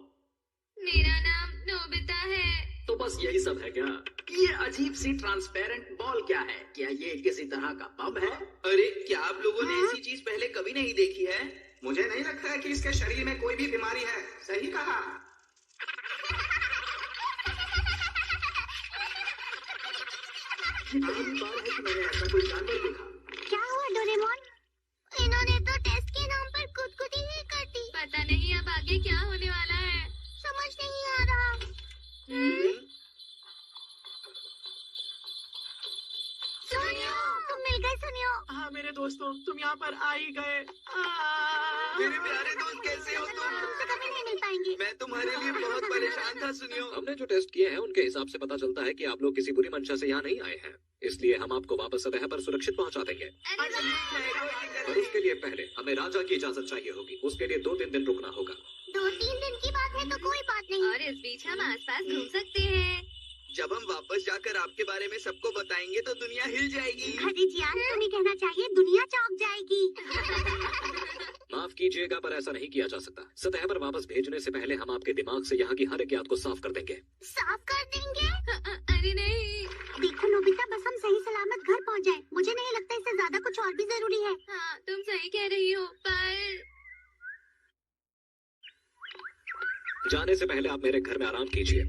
मेरा नाम नोबिता है। तो बस यही सब है क्या? ये अजीब सी ट्रांसपेरेंट बॉल क्या है? क्या ये किसी तरह का बम है? अरे, क्या आप लोगों ने ऐसी चीज पहले कभी नहीं देखी है? मुझे नहीं लगता है कि इसके शरीर में कोई भी बीमारी है। सही कहा। ये पहली बार है कि मैंने ऐसा कोई जानवर देखा। क्या हुआ डोरेमोन? इन्होंने तो टेस्ट के नाम पर खुदकुशी ही कर दी। पता नहीं अब आगे क्या होने वाला है। समझ नहीं आ रहा। सुनियो, तुम मिल गए। सुनियो, हाँ मेरे दोस्तों, तुम यहाँ पर आ ही गए। मेरे प्यारे दोस्त, कैसे हो तुम? तो कभी नहीं मिल पाएंगे। मैं तुम्हारे लिए बहुत परेशान था। सुनियो, हमने जो टेस्ट किए हैं उनके हिसाब से पता चलता है कि आप लोग किसी बुरी मंशा से यहाँ नहीं आए हैं, इसलिए हम आपको वापस सतह पर सुरक्षित पहुँचा देंगे। और उसके लिए पहले हमें राजा की इजाजत चाहिए होगी। उसके लिए 2-3 दिन रुकना होगा। 2-3 दिन की बात है तो कोई बात नहीं। और इस बीच हम आसपास घूम सकते हैं। जब हम वापस जाकर आपके बारे में सबको बताएंगे तो दुनिया हिल जाएगी। अरे जियान, तुम्हें कहना चाहिए दुनिया चौंक जाएगी। माफ कीजिएगा, पर ऐसा नहीं किया जा सकता। सतह पर वापस भेजने से पहले हम आपके दिमाग से यहाँ की हर एक याद को साफ कर देंगे। साफ कर देंगे? अरे नहीं। देखो नोबिता, बस हम सही सलामत घर पहुंच जाए। मुझे नहीं लगता इससे ज्यादा कुछ और भी जरूरी है। हाँ, तुम सही कह रही हो, पर जाने से पहले आप मेरे घर में आराम कीजिए,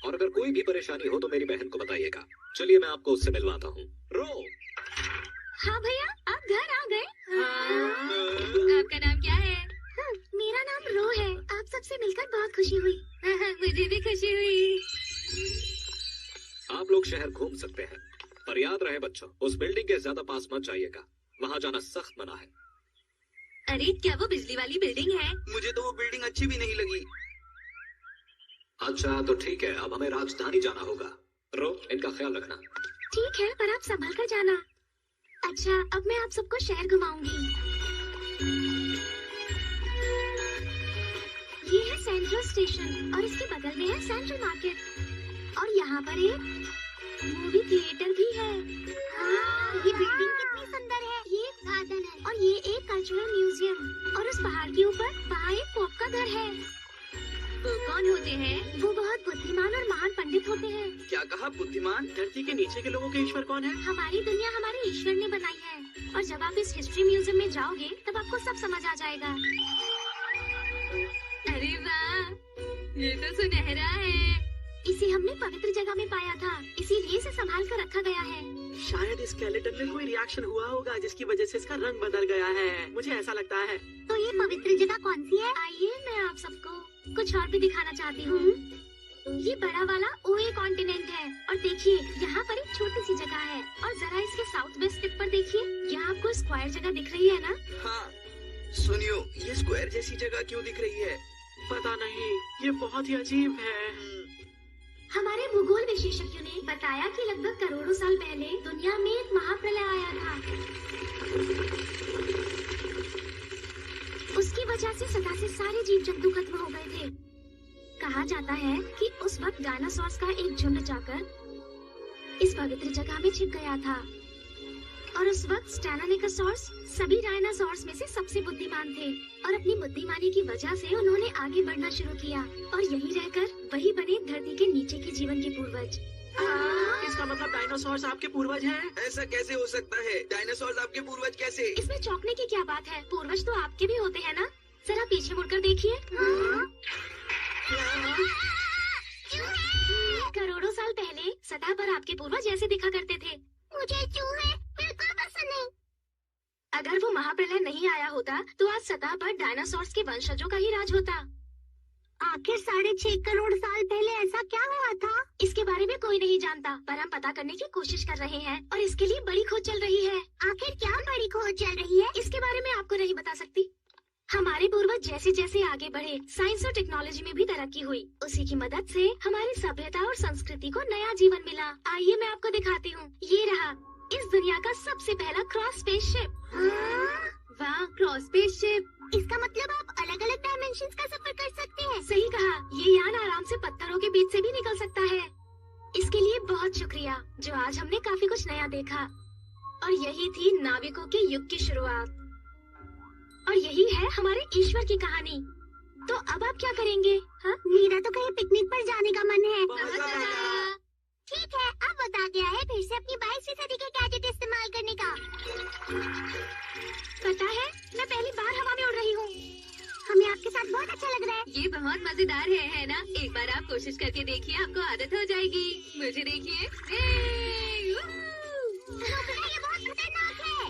और अगर कोई भी परेशानी हो तो मेरी बहन को बताइएगा। चलिए मैं आपको उससे मिलवाता हूँ। रो। हाँ भैया, आप घर आ गए। आपका नाम क्या है? मेरा नाम रो है। आप सबसे मिलकर बहुत खुशी हुई। मुझे भी खुशी हुई। आप लोग शहर घूम सकते हैं, पर याद रहे बच्चों, उस बिल्डिंग के ज्यादा पास मत जाइएगा। वहाँ जाना सख्त मना है। अरे, क्या वो बिजली वाली बिल्डिंग है? मुझे तो वो बिल्डिंग अच्छी भी नहीं लगी। अच्छा तो ठीक है, अब हमें राजधानी जाना होगा। रो, इनका ख्याल रखना। ठीक है, पर आप संभल कर जाना। अच्छा, अब मैं आप सबको शहर घुमाऊंगी। ये है सेंट्रल स्टेशन और इसके बगल में है सेंट्रल मार्केट, और यहाँ पर एक मूवी थिएटर भी है। हाँ, ये बिल्डिंग कितनी सुंदर है। ये एक गार्डन है और ये एक कल्चरल म्यूजियम, और उस पहाड़ के ऊपर वहाँ एक पोप का घर है। वो कौन होते हैं? वो बहुत बुद्धिमान और महान पंडित होते हैं। क्या कहा, बुद्धिमान? धरती के नीचे के लोगों के ईश्वर कौन है? हमारी दुनिया हमारे ईश्वर ने बनाई है, और जब आप इस हिस्ट्री म्यूजियम में जाओगे तब आपको सब समझ आ जाएगा। अरे वाह, ये तो सुनहरा है। इसे हमने पवित्र जगह में पाया था, इसीलिए इसे संभाल कर रखा गया है। शायद इस स्केलेटन में कोई रिएक्शन हुआ होगा जिसकी वजह से इसका रंग बदल गया है। मुझे ऐसा लगता है। तो ये पवित्र जगह कौन सी है? आइए मैं आप सबको कुछ और भी दिखाना चाहती हूँ। ये बड़ा वाला ओए कॉन्टिनेंट है और देखिए यहाँ पर एक छोटी सी जगह है और जरा इसके साउथ वेस्ट टिप पर देखिए, यहाँ आपको स्क्वायर जगह दिख रही है ना? हाँ सुनियो, ये स्क्वायर जैसी जगह क्यों दिख रही है? पता नहीं, ये बहुत ही अजीब है। हमारे भूगोल विशेषज्ञों ने बताया कि लगभग करोड़ों साल पहले दुनिया में एक महाप्रलय आया था। उसकी वजह से सदा से सारे जीव जंतु खत्म हो गए थे। कहा जाता है कि उस वक्त डायनासोर्स का एक झुंड जाकर इस पवित्र जगह में छिप गया था और उस वक्त स्टेनोनिकसॉर्स सभी डायनासोर्स में से सबसे बुद्धिमान थे और अपनी बुद्धिमानी की वजह से उन्होंने आगे बढ़ना शुरू किया और यहीं रहकर वही बने धरती के नीचे के जीवन के पूर्वज। इसका मतलब डायनासोर्स आपके पूर्वज हैं? ऐसा कैसे हो सकता है? डायनासोर्स आपके पूर्वज कैसे? इसमें चौंकने की क्या बात है? पूर्वज तो आपके भी होते हैं ना? जरा पीछे मुड़कर देखिए। करोड़ों साल पहले सतह पर आपके पूर्वज ऐसे दिखा करते थे। मुझे चूहे बिल्कुल पसंद नहीं। अगर वो महाप्रलय नहीं आया होता तो आज सतह पर डायनासोर्स के वंशजों का ही राज होता। आखिर 6.5 करोड़ साल पहले ऐसा क्या हुआ था? इसके बारे में कोई नहीं जानता, पर हम पता करने की कोशिश कर रहे हैं और इसके लिए बड़ी खोज चल रही है। आखिर क्या बड़ी खोज चल रही है? इसके बारे में आपको नहीं बता सकती। हमारे पूर्वज जैसे जैसे आगे बढ़े, साइंस और टेक्नोलॉजी में भी तरक्की हुई। उसी की मदद से हमारी सभ्यता और संस्कृति को नया जीवन मिला। आइए मैं आपको दिखाती हूँ। ये रहा इस दुनिया का सबसे पहला क्रॉस स्पेसशिप। वाह, क्रॉस स्पेसशिप! इसका मतलब आप अलग अलग डायमेंशंस का सफर कर सकते हैं। सही कहा, ये यान आराम से पत्थरों के बीच से भी निकल सकता है। इसके लिए बहुत शुक्रिया, जो आज हमने काफी कुछ नया देखा। और यही थी नाविकों के युग की शुरुआत और यही है हमारे ईश्वर की कहानी। तो अब आप क्या करेंगे? हाँ, मेरा तो कहीं पिकनिक पर जाने का मन है। ठीक है, अब बता गया है फिर से अपनी 22वीं सदी के गैजेट इस्तेमाल करने का। पता है, मैं पहली बार हवा में उड़ रही हूँ। हमें आपके साथ बहुत अच्छा लग रहा है। ये बहुत मजेदार है ना? एक बार आप कोशिश करके देखिए, आपको आदत हो जाएगी। मुझे देखिए। ये बहुत खतरनाक है।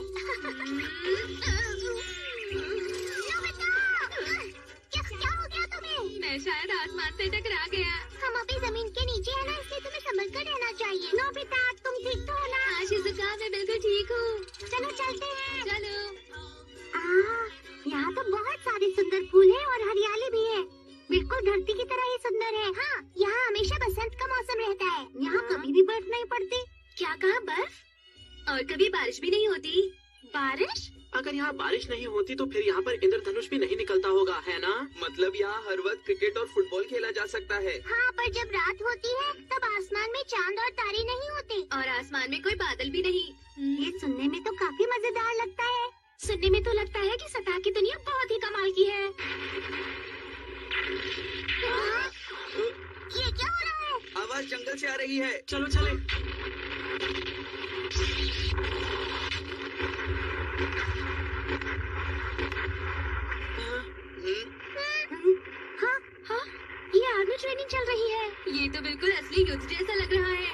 क्या हो गया तुम्हें? मैं शायद आसमान से टकरा गया। हम अभी जमीन के नीचे है ना, इसलिए तुम्हें संभल कर रहना चाहिए। नोबिता, तुम ठीक तो हो ना? हाँ शिज़ुका, मैं बिल्कुल ठीक हूँ। चलो चलते हैं। चलो। यहाँ तो बहुत सारे सुंदर फूल हैं और हरियाली भी है। बिल्कुल धरती की तरह ही सुंदर है। हाँ, यहाँ हमेशा बसंत का मौसम रहता है। यहाँ कभी भी बर्फ नहीं पड़ती। क्या कहा? बर्फ? और कभी बारिश भी नहीं होती? बारिश? अगर यहाँ बारिश नहीं होती तो फिर यहाँ पर इंद्रधनुष भी नहीं निकलता होगा, है ना? मतलब यहाँ हर वक्त क्रिकेट और फुटबॉल खेला जा सकता है। हाँ, पर जब रात होती है तब आसमान में चांद और तारे नहीं होते और आसमान में कोई बादल भी नहीं। ये सुनने में तो काफी मजेदार लगता है। सुनने में तो लगता है कि सतह की दुनिया बहुत ही कमाल की है। ये क्या हो रहा है? आवाज जंगल से आ रही है। चलो चले। हाँ, ये आर्मी ट्रेनिंग चल रही है। ये तो बिल्कुल असली युद्ध जैसा लग रहा है।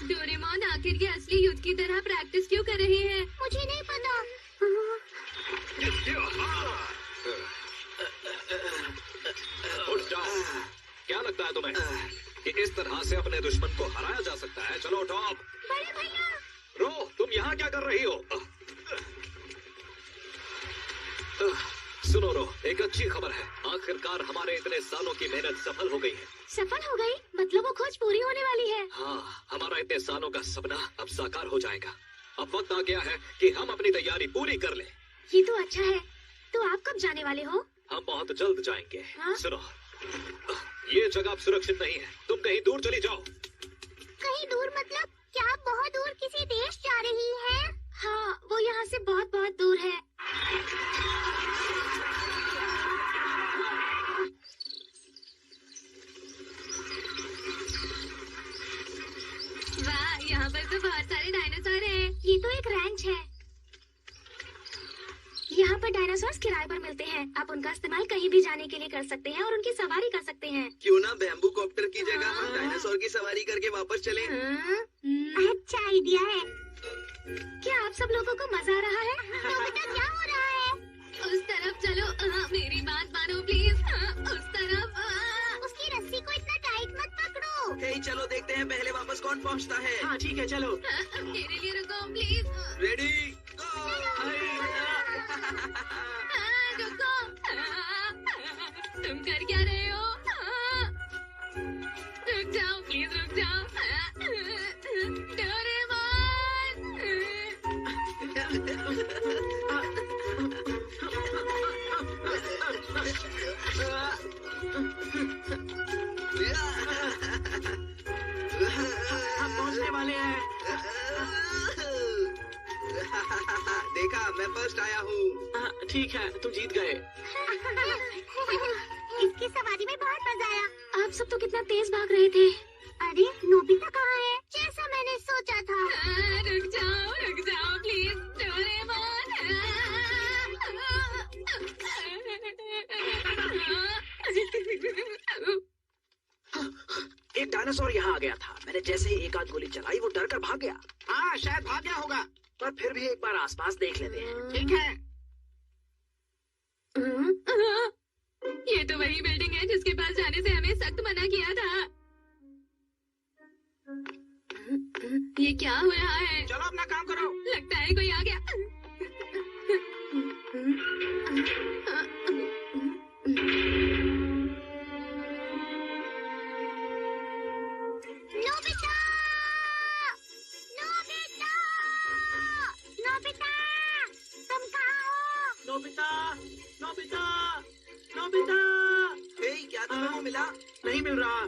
डोरेमोन आखिर ये असली युद्ध की तरह प्रैक्टिस क्यों कर रहे हैं? मुझे नहीं पता। उठ जाओ। क्या लगता है तुम्हें कि इस तरह से अपने दुश्मन को हराया जा सकता है? चलो टॉप। बड़े भैया, रो, तुम यहाँ क्या कर रही हो? सुनो रो, एक अच्छी खबर है। आखिरकार हमारे इतने सालों की मेहनत सफल हो गई है। सफल हो गई? मतलब वो खोज पूरी होने वाली है? हाँ, हमारा इतने सालों का सपना अब साकार हो जाएगा। अब वक्त आ गया है कि हम अपनी तैयारी पूरी कर लें। ये तो अच्छा है। तो आप कब जाने वाले हो? हम बहुत जल्द जाएंगे। हाँ? सुनो, ये जगह अब सुरक्षित नहीं है। तुम कहीं दूर चली जाओ। कहीं दूर मतलब क्या आप बहुत दूर किसी देश जा रही हैं? हाँ, वो यहाँ से बहुत बहुत दूर है। वाह, यहाँ पर तो बहुत सारे डायनासोर हैं। ये तो एक रैंच है। यहाँ पर डायनासोर्स किराए पर मिलते हैं। आप उनका इस्तेमाल कहीं भी जाने के लिए कर सकते हैं और उनकी सवारी कर सकते हैं। क्यों ना बैम्बू कॉप्टर की जगह हम डायनासोर की सवारी करके वापस चलें? अच्छा आइडिया है। क्या आप सब लोगों को मजा आ रहा है? नोबिता क्या हो रहा है? उस तरफ चलो। मेरी बात मानो प्लीज। उस तरफ। उसकी रस्सी को इतना टाइट मत पकड़ो। हे, चलो देखते हैं पहले वापस कौन पहुंचता है। हाँ ठीक है चलो। मेरे लिए रुको प्लीज। रेडी रुको। तुम कर क्या रहे हो? रुक जाओ प्लीज, रुक जाओ। डोरेमोन। हम पहुंचने वाले हैं। देखा, मैं फर्स्ट आया हूँ। ठीक है तुम जीत गए। इसकी सवारी में बहुत मजा आया। आप सब तो कितना तेज भाग रहे थे। अरे नोबिता कहाँ है? जैसा मैंने सोचा था। रुक जाओ प्लीज डोरेमोन। एक डायनासोर यहाँ आ गया था। मैंने जैसे ही एक आध गोली चलाई वो डर कर भाग गया। हाँ शायद भाग गया होगा। पर फिर भी एक बार आसपास देख लेते हैं। ठीक है। ये तो वही बिल्डिंग है जिसके पास जाने से हमें सख्त मना किया था। ये क्या हो रहा है? चलो अपना काम करो। लगता है कोई आ गया। नोबिता! नोबिता! नोबिता! तुम कहाँ हो? Nobita Nobita Nobita. हे, क्या तुम्हें वो मिला? नहीं मिल रहा।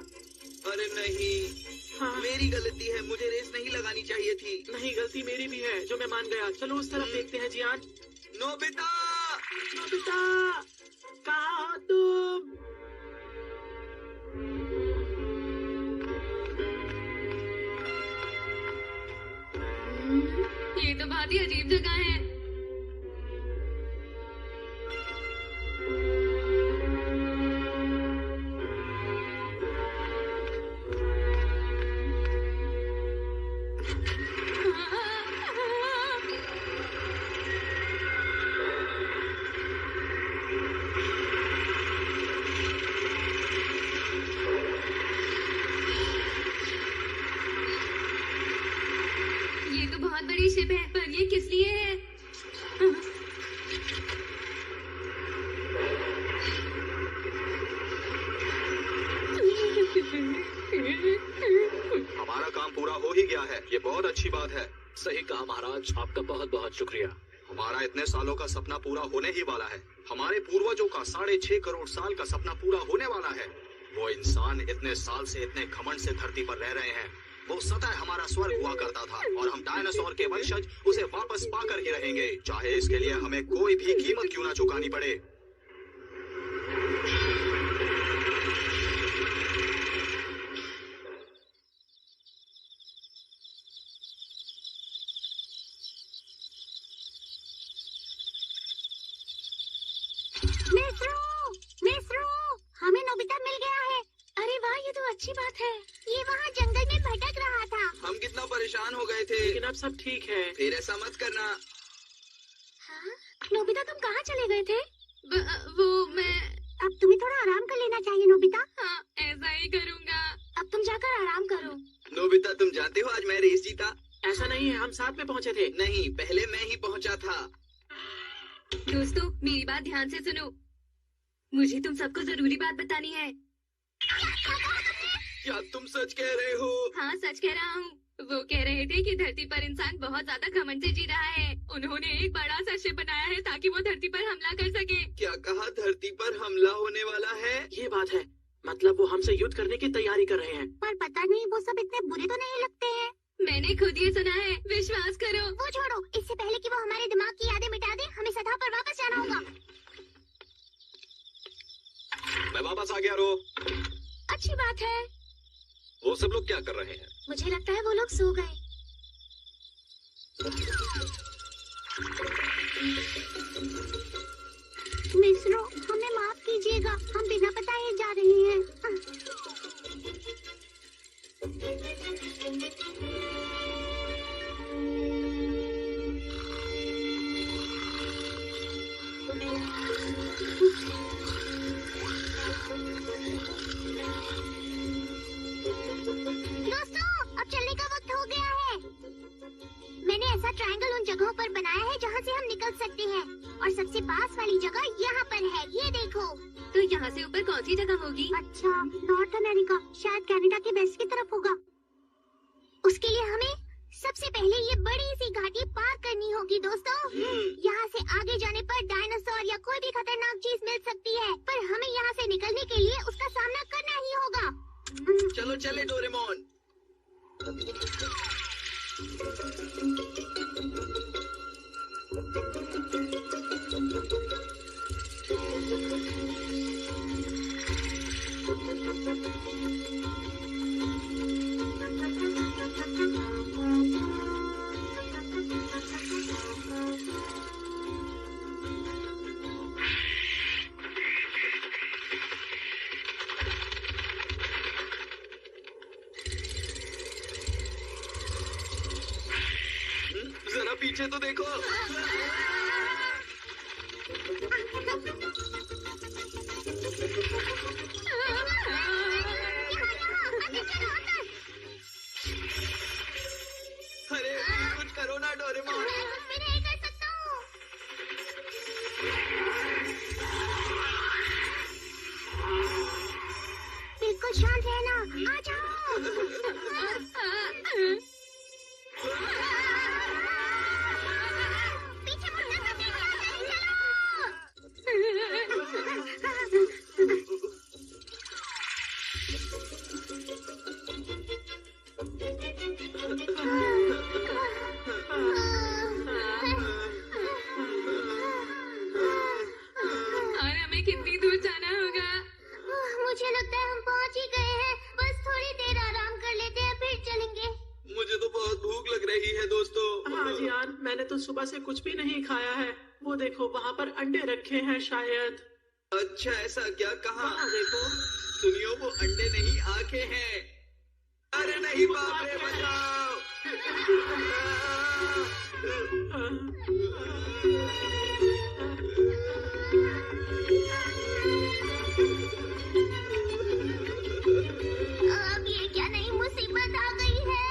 अरे नहीं, हाँ। मेरी गलती है। मुझे रेस नहीं लगानी चाहिए थी। नहीं गलती मेरी भी है जो मैं मान गया। चलो उस तरफ देखते हैं जियान। नोबिता! नोबिता कहाँ हो तुम? ये तो बहुत ही अजीब जगह है। ये तो बहुत बड़ी शिप है, पर ये किस लिए है? हमारा काम पूरा हो ही गया है। ये बहुत अच्छी बात है। सही कहा महाराज, आपका बहुत बहुत शुक्रिया। हमारा इतने सालों का सपना पूरा होने ही वाला है। हमारे पूर्वजों का 6.5 करोड़ साल का सपना पूरा होने वाला है। वो इंसान इतने साल से इतने घमंड से धरती पर रह रहे हैं। वो सतह हमारा स्वर्ग हुआ करता था और हम डायनासोर के वंशज उसे वापस पाकर ही रहेंगे, चाहे इसके लिए हमें कोई भी कीमत क्यों ना चुकानी पड़े। मिस्रू, हमें नोबिता मिल गया है। अरे वाह, ये तो अच्छी बात है। ये वहाँ जंगल में भटक रहा था। हम कितना परेशान हो गए थे। लेकिन अब सब ठीक है। फिर ऐसा मत करना। हाँ? नोबिता तुम कहाँ चले गए थे? वो मैं। अब तुम्हें थोड़ा आराम कर लेना चाहिए नोबिता। हाँ, ऐसा ही करूँगा। अब तुम जाकर आराम करो। नोबिता, तुम जानते हो आज मैं रेस जीता। ऐसा नहीं है, हम साथ में पहुंचे थे। नहीं, पहले मैं ही पहुंचा था। दोस्तों, मेरी बात ध्यान से सुनो। मुझे तुम सबको जरूरी बात बतानी है। क्या तुम सच कह रहे हो? हाँ, सच कह रहा हूँ। वो कह रहे थे कि धरती पर इंसान बहुत ज्यादा घमंड से जी रहा है। उन्होंने एक बड़ा सा शिप बनाया है ताकि वो धरती पर हमला कर सके। क्या कहा? धरती पर हमला होने वाला है? ये बात है, मतलब वो हमसे युद्ध करने की तैयारी कर रहे हैं। पर पता नहीं वो सब इतने बुरे तो नहीं लगते हैं। मैंने खुद ये सुना है, विश्वास करो। वो छोड़ो, इससे पहले कि वो हमारे दिमाग की यादें मिटा दे, हमें सतह पर वापस जाना होगा। मैं वापस आ गया रो। अच्छी बात है। वो सब लोग क्या कर रहे हैं? मुझे लगता है वो लोग सो गए। दोस्तों, अब चलने का वक्त हो गया है। मैंने ऐसा ट्रायंगल उन जगहों पर बनाया है जहाँ से हम निकल सकते हैं, और सबसे पास वाली जगह यहाँ पर है, ये देखो। तो यहाँ से ऊपर कौन सी जगह होगी? अच्छा, नॉर्थ अमेरिका, शायद कनाडा के वेस्ट की तरफ होगा। उसके लिए हमें सबसे पहले ये बड़ी सी घाटी पार करनी होगी दोस्तों। यहाँ से आगे जाने पर डायनासोर या कोई भी खतरनाक चीज मिल सकती है, पर हमें यहाँ से निकलने के लिए उसका सामना करना ही होगा। चलो चले डोरेमोन। जरा पीछे तो देखो। अरे कुछ करो ना डोरेमोन। मैं नहीं कर सकता हूँ। बिल्कुल शांत रहना, आ जाओ। पीछे मुड़ना तो नहीं, और हमें कितनी दूर जाना होगा? मुझे लगता है हम पहुंच ही गए हैं। बस थोड़ी देर आराम कर लेते हैं, फिर चलेंगे। मुझे तो बहुत भूख लग रही है दोस्तों। हाँ जियान, मैंने तो सुबह से कुछ भी नहीं खाया है। वो देखो, वहाँ पर अंडे रखे हैं शायद। अच्छा, ऐसा क्या? कहाँ? वहाँ देखो। सुनियो, वो अंडे नहीं, आंखें हैं। अरे नहीं, बाप रे, बचाओ। अब ये क्या नई मुसीबत आ गई है?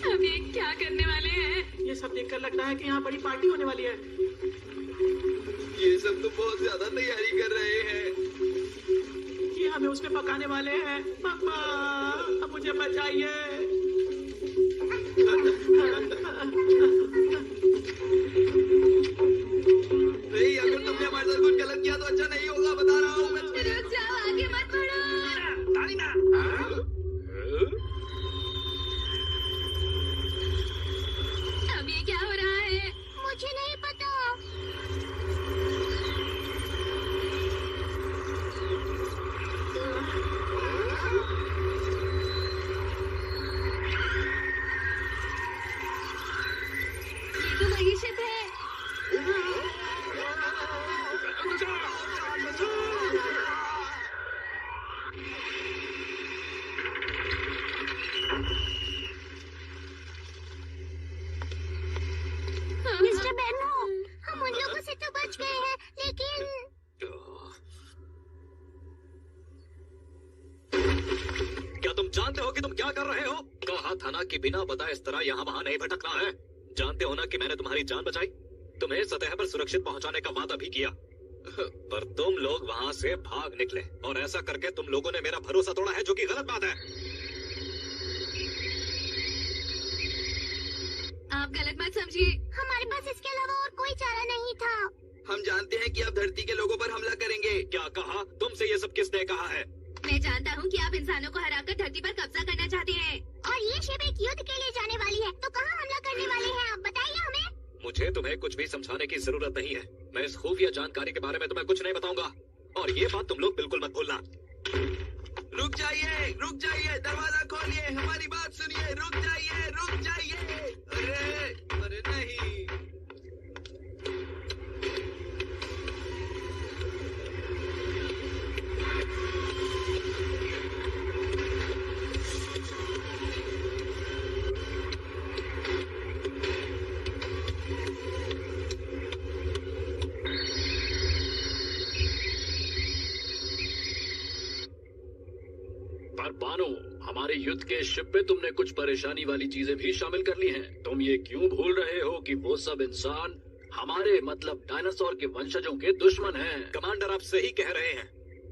अब ये क्या करने वाले हैं? ये सब देखकर लगता है कि यहाँ बड़ी पार्टी होने वाली है। ये सब तो बहुत ज्यादा तैयारी कर रहे हैं। ये हमें उसमें पकाने वाले हैं। पापा, अब मुझे बचाइए। नहीं, अगर तुमने हमारे साथ कुछ गलत किया तो अच्छा नहीं होगा, बता रहा हूँ मैं तुम्हें। रुक जाओ, आगे मत बढ़ो। अब ये क्या हो रहा है? मुझे नहीं पता। ये तो वही शिप है। मिस्टर बेनो, हम उन लोगों से तो बच गए हैं, लेकिन क्या तुम जानते हो कि तुम क्या कर रहे हो? कहा था ना कि बिना बताए इस तरह यहाँ वहाँ नहीं भटकना है। जानते हो ना कि मैंने तुम्हारी जान बचाई, तुम्हें सतह पर सुरक्षित पहुँचाने का वादा भी किया, पर तुम लोग वहाँ से भाग निकले और ऐसा करके तुम लोगों ने मेरा भरोसा तोड़ा है, जो कि गलत बात है। आप गलत मत समझिए। हमारे पास इसके अलावा और कोई चारा नहीं था। हम जानते हैं कि आप धरती के लोगों पर हमला करेंगे। क्या कहा? तुमसे ये सब किसने कहा है? मैं जानता हूँ कि आप इंसानों को हराकर धरती पर कब्जा करना चाहते हैं। और ये शिप एक युद्ध के लिए जाने वाली है, तो मुझे तुम्हें कुछ भी समझाने की जरूरत नहीं है। मैं इस खुफिया जानकारी के बारे में तुम्हें कुछ नहीं बताऊंगा, और ये बात तुम लोग बिल्कुल मत भूलना। रुक जाइए, दरवाजा खोलिए, हमारी बात सुनिए, रुक जाइए। अरे नहीं। पर बानो, हमारे युद्ध के शिप पे तुमने कुछ परेशानी वाली चीजें भी शामिल कर ली हैं। तुम ये क्यों भूल रहे हो कि वो सब इंसान हमारे मतलब डायनासोर के वंशजों के दुश्मन हैं? कमांडर, आप सही कह रहे हैं,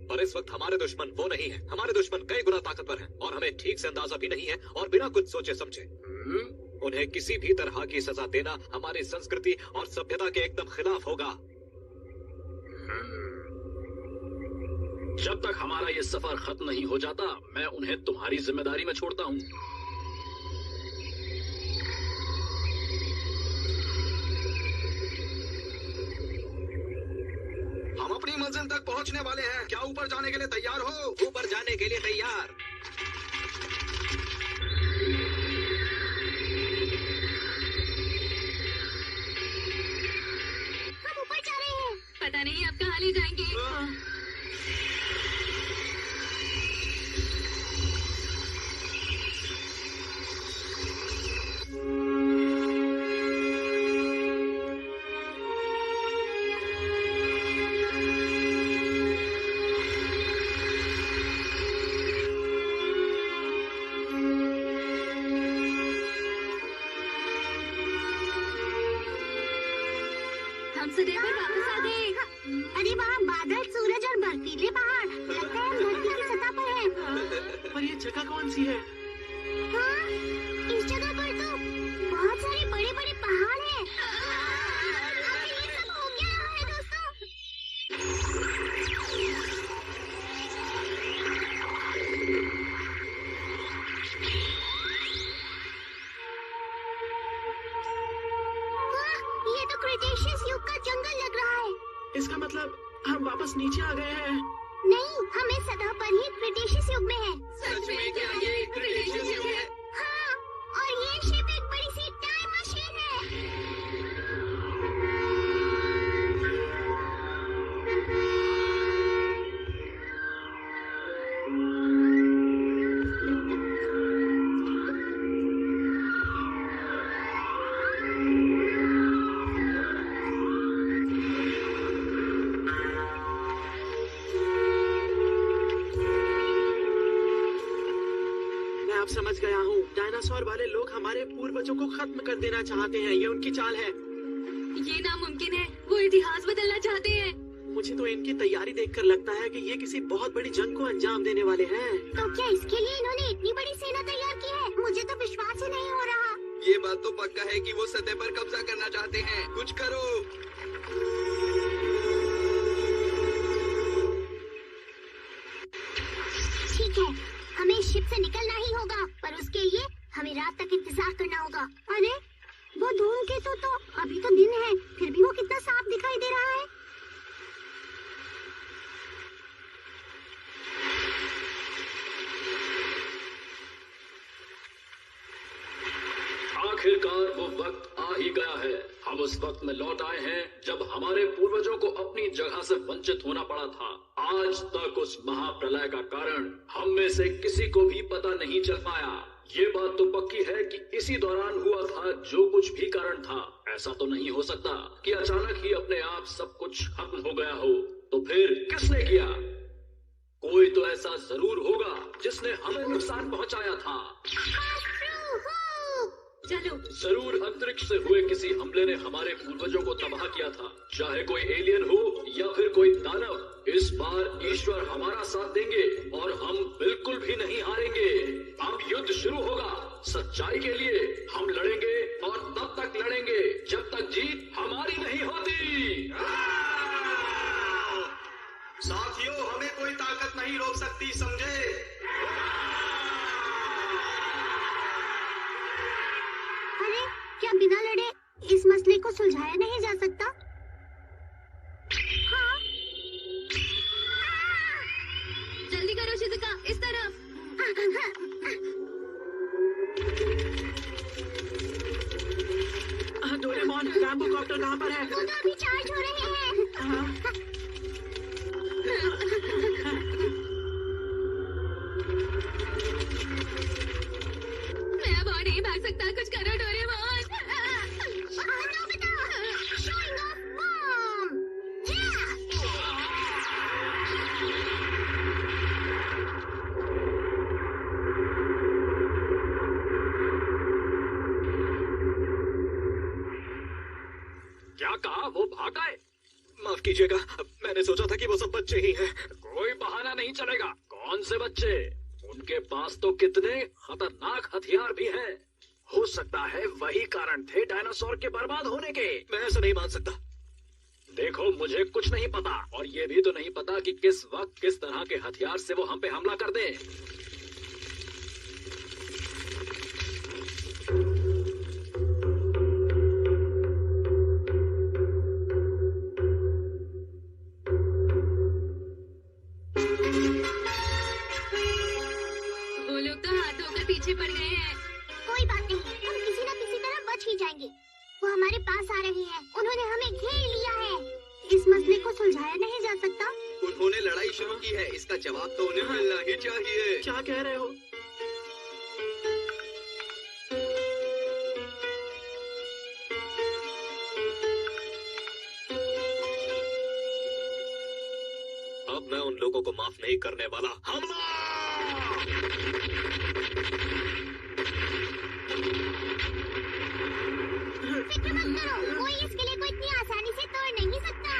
पर इस वक्त हमारे दुश्मन वो नहीं है। हमारे दुश्मन कई गुना ताकतवर हैं, और हमें ठीक से अंदाजा भी नहीं है, और बिना कुछ सोचे समझे उन्हें किसी भी तरह की सजा देना हमारी संस्कृति और सभ्यता के एकदम खिलाफ होगा। जब तक हमारा ये सफर खत्म नहीं हो जाता, मैं उन्हें तुम्हारी जिम्मेदारी में छोड़ता हूँ। हम अपनी मंजिल तक पहुंचने वाले हैं। क्या ऊपर जाने के लिए तैयार हो? ऊपर जाने के लिए तैयार। हम ऊपर जा रहे हैं। पता नहीं आप कहाँ ले जाएंगे। हम सदैव वापस आ गए। अरे वहाँ बादल, सूरज और बर्फीले पहाड़, लगता है हम धरती की सतह पर हैं। पर ये जगह कौन सी है? हाँ, इस जगह पर तो बहुत सारे बड़े बड़े पहाड़ हैं। आखिर ये सब हो क्या रहा है दोस्तों? वाह, ये तो क्रेटेशियस युग का जंगल लग रहा है। इसका मतलब हम वापस नीचे आ गए हैं। नहीं, हम इस सतह पर ही क्रेटेशियस युग में हैं। सच में क्या ये क्रेटेशियस युग है? हाँ, और ये शिप एक बड़ी सी टाइम मशीन है। मैं अब समझ गया हूँ, डायनासोर वाले लोग हमारे पूर्वजों को खत्म कर देना चाहते हैं। ये उनकी चाल है। ये नामुमकिन है, वो इतिहास बदलना चाहते हैं। मुझे तो इनकी तैयारी देखकर लगता है कि ये किसी बहुत बड़ी जंग को अंजाम देने वाले हैं। तो क्या इसके लिए इन्होंने इतनी बड़ी सेना तैयार की है? मुझे तो विश्वास ही नहीं हो रहा। ये बात तो पक्का है कि वो सतह पर कब्जा करना चाहते हैं। कुछ करो। ठीक है, हमें इस शिप से निकलना ही होगा, पर उसके लिए हमें रात तक इंतजार करना होगा। अरे, वो धूमकेतु तो अभी तो दिन है, फिर भी वो कितना साफ दिखाई दे रहा है। आखिरकार वो वक्त आ ही गया है। हम उस वक्त में लौट आए हैं जब हमारे पूर्वजों को अपनी जगह से वंचित होना पड़ा था। आज तक उस महाप्रलय का कारण हम में से किसी को भी पता नहीं चल पाया। ये बात तो पक्की है कि इसी दौरान हुआ था जो कुछ भी कारण था। ऐसा तो नहीं हो सकता कि अचानक ही अपने आप सब कुछ खत्म हो गया हो। तो फिर किसने किया? कोई तो ऐसा जरूर होगा जिसने हमें नुकसान पहुंचाया था। चलो, जरूर अंतरिक्ष से हुए किसी हमले ने हमारे पूर्वजों को तबाह किया था, चाहे कोई एलियन हो या फिर कोई दानव। इस बार ईश्वर हमारा साथ देंगे और हम बिल्कुल भी नहीं हारेंगे। अब युद्ध शुरू होगा। सच्चाई के लिए हम लड़ेंगे और तब तक लड़ेंगे जब तक जीत हमारी नहीं होती। साथियों, हमें कोई ताकत नहीं रोक सकती, समझे? अरे, क्या बिना लड़े इस मसले मसले को सुलझाया नहीं जा सकता? हाँ? जल्दी करो शिजुका, इस तरफ। डोरेमोन, रैम्बो कॉप्टर कहाँ पर है? वो तो अभी चार्ज हो रहे हैं। मैं अब और नहीं भाग सकता, कुछ करो Doraemon. Nobita, showing off bomb! क्या कहा? वो भाग गए? माफ कीजिएगा, मैंने सोचा था कि वो सब बच्चे ही हैं। कोई बहाना नहीं चलेगा। कौन से बच्चे? उनके पास तो कितने खतरनाक हथियार भी हैं। हो सकता है वही कारण थे डायनासोर के बर्बाद होने के। मैं ऐसा नहीं मान सकता। देखो, मुझे कुछ नहीं पता, और ये भी तो नहीं पता कि किस वक्त किस तरह के हथियार से वो हम पे हमला कर दे। वो लोग तो हाथ धोकर पीछे पड़ गए हैं। कोई बात नहीं, हम किसी न किसी तरह बच ही जाएंगे। वो हमारे पास आ रहे हैं, उन्होंने हमें घेर लिया है। इस मसले को सुलझाया नहीं जा सकता? उन्होंने लड़ाई शुरू की है, इसका जवाब तो उन्हें मिलना ही चाहिए। क्या कह रहे हो? अब मैं उन लोगों को माफ नहीं करने वाला। हमला! फिक्र मत करो, कोई इस किले को इतनी आसानी से तोड़ नहीं सकता।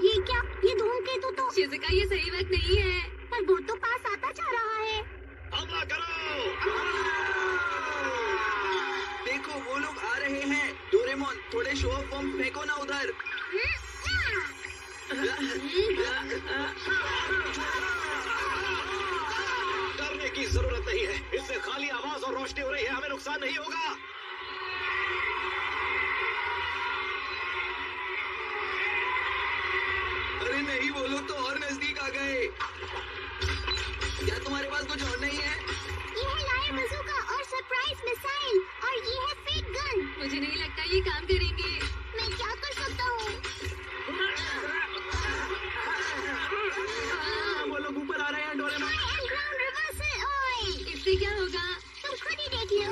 ये क्या? ये धूमकेतु तो शिजुका, ये सही वक्त नहीं है। पर वो तो पास आता जा रहा है। हमला करो! देखो, वो लोग आ रहे हैं। डोरेमोन, थोड़े शो ऑफ बम फेंको ना उधर। डरने की जरूरत नहीं है। इससे खाली आवाज और रोशनी हो रही है, हमें नुकसान नहीं होगा। अरे नहीं, वो लोग तो और नजदीक आ गए। क्या तुम्हारे पास कुछ और नहीं है? ये है लायर बजूका और सरप्राइज मिसाइल, और ये है फेक गन। मुझे नहीं लगता ये काम करेंगे। मैं क्या कर सकता हूँ? वो लोग ऊपर आ रहे हैं Doraemon. Fire and ground reversal oil। इससे क्या होगा? तुम खुद ही देख लो।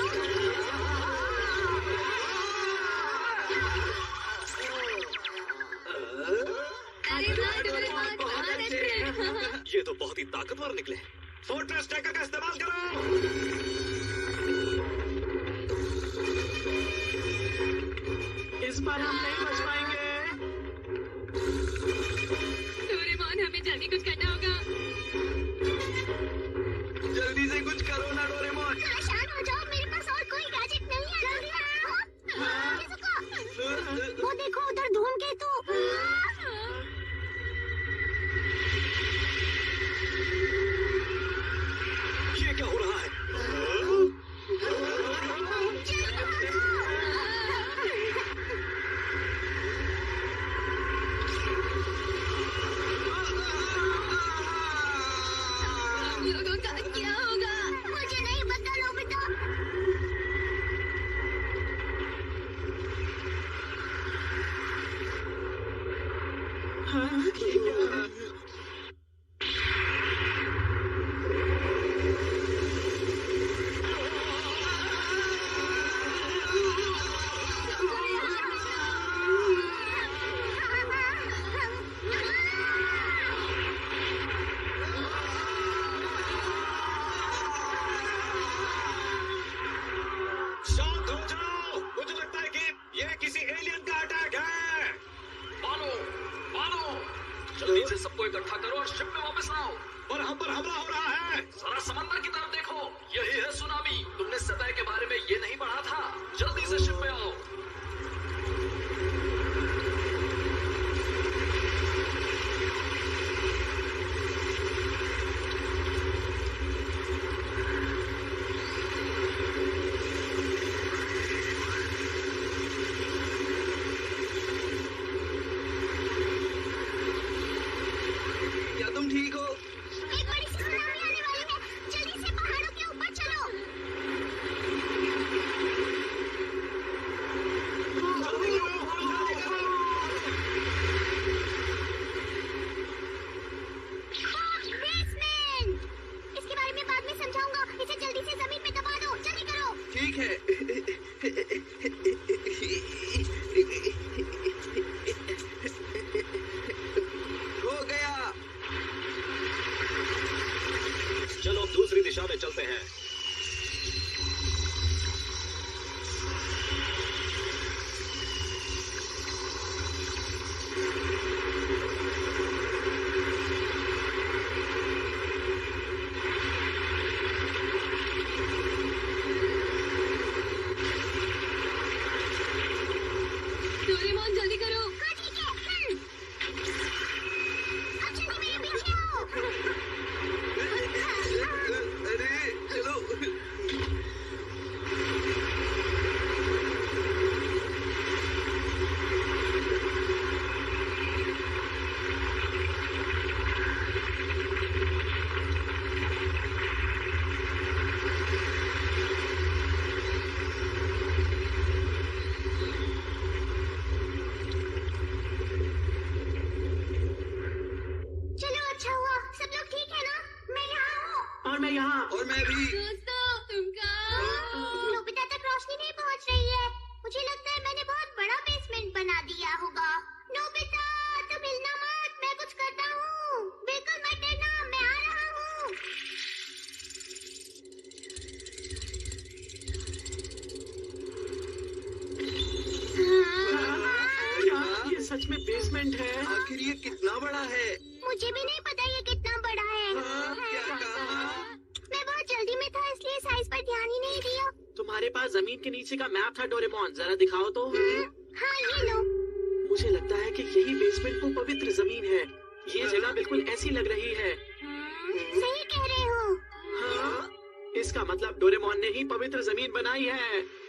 अरे वाह डोरेमोन, बहुत अच्छे। ये तो बहुत ही ताकतवर निकले। फोर्ट्रेस टैकर का इस्तेमाल करो। इस बार हम नहीं बच पाएंगे। डोरेमोन, हमें जल्दी कुछ करना होगा। जल्दी से कुछ करो ना डोरेमोन। थोड़ा शांत हो जाओ, मेरे पास और कोई गैजेट नहीं है। जल्दी आओ। शिजुका, वो देखो उधर धूमकेतु। ये क्या हो रहा है? हम लोगों का क्या होगा? मुझे नहीं पता नोबिता। शांत हो जाओ। मुझे लगता है कि ये किसी एलियन का अटैक है। मानो, मानो, जल्दी से सबको इकट्ठा करो और शिप में वापस आओ। पर हम पर हमला हो रहा है। जरा समंदर की तरफ देखो, यही है सुनामी। तुमने सतह के बारे में ये नहीं पढ़ा था? जल्दी से शिप में आओ। चलो दूसरी दिशा में चलते हैं। डोरेमोन जल्दी करो। हाँ ठीक है। अब जल्दी मेरे पीछे आओ। अरे चलो। चलो अच्छा हुआ, सब लोग ठीक है ना? मैं यहाँ हूँ। और मैं यहाँ। और मैं भी। दोस्तों तुम कहाँ? नोबिता तक रोशनी नहीं पहुँच रही है। मुझे लगता है मैंने बहुत बड़ा बेसमेंट बना दिया होगा। नोबिता तुम हिलना मत, मैं कुछ करता हूँ। बिल्कुल मत डरना, मैं आ रहा हूँ। यार, ये सच में बेसमेंट है। आखिर ये कितना बड़ा है? मुझे भी नहीं पता ये कितना बड़ा है। क्या कहा? मैं बहुत जल्दी में था इसलिए साइज पर ध्यान ही नहीं दिया। तुम्हारे पास जमीन के नीचे का मैप था डोरेमोन, जरा दिखाओ तो। हाँ ये लो। मुझे लगता है कि यही बेसमेंट वो पवित्र जमीन है। ये जगह बिल्कुल ऐसी लग रही है। सही कह रहे हो। हाँ? इसका मतलब डोरेमोन ने ही पवित्र जमीन बनाई है।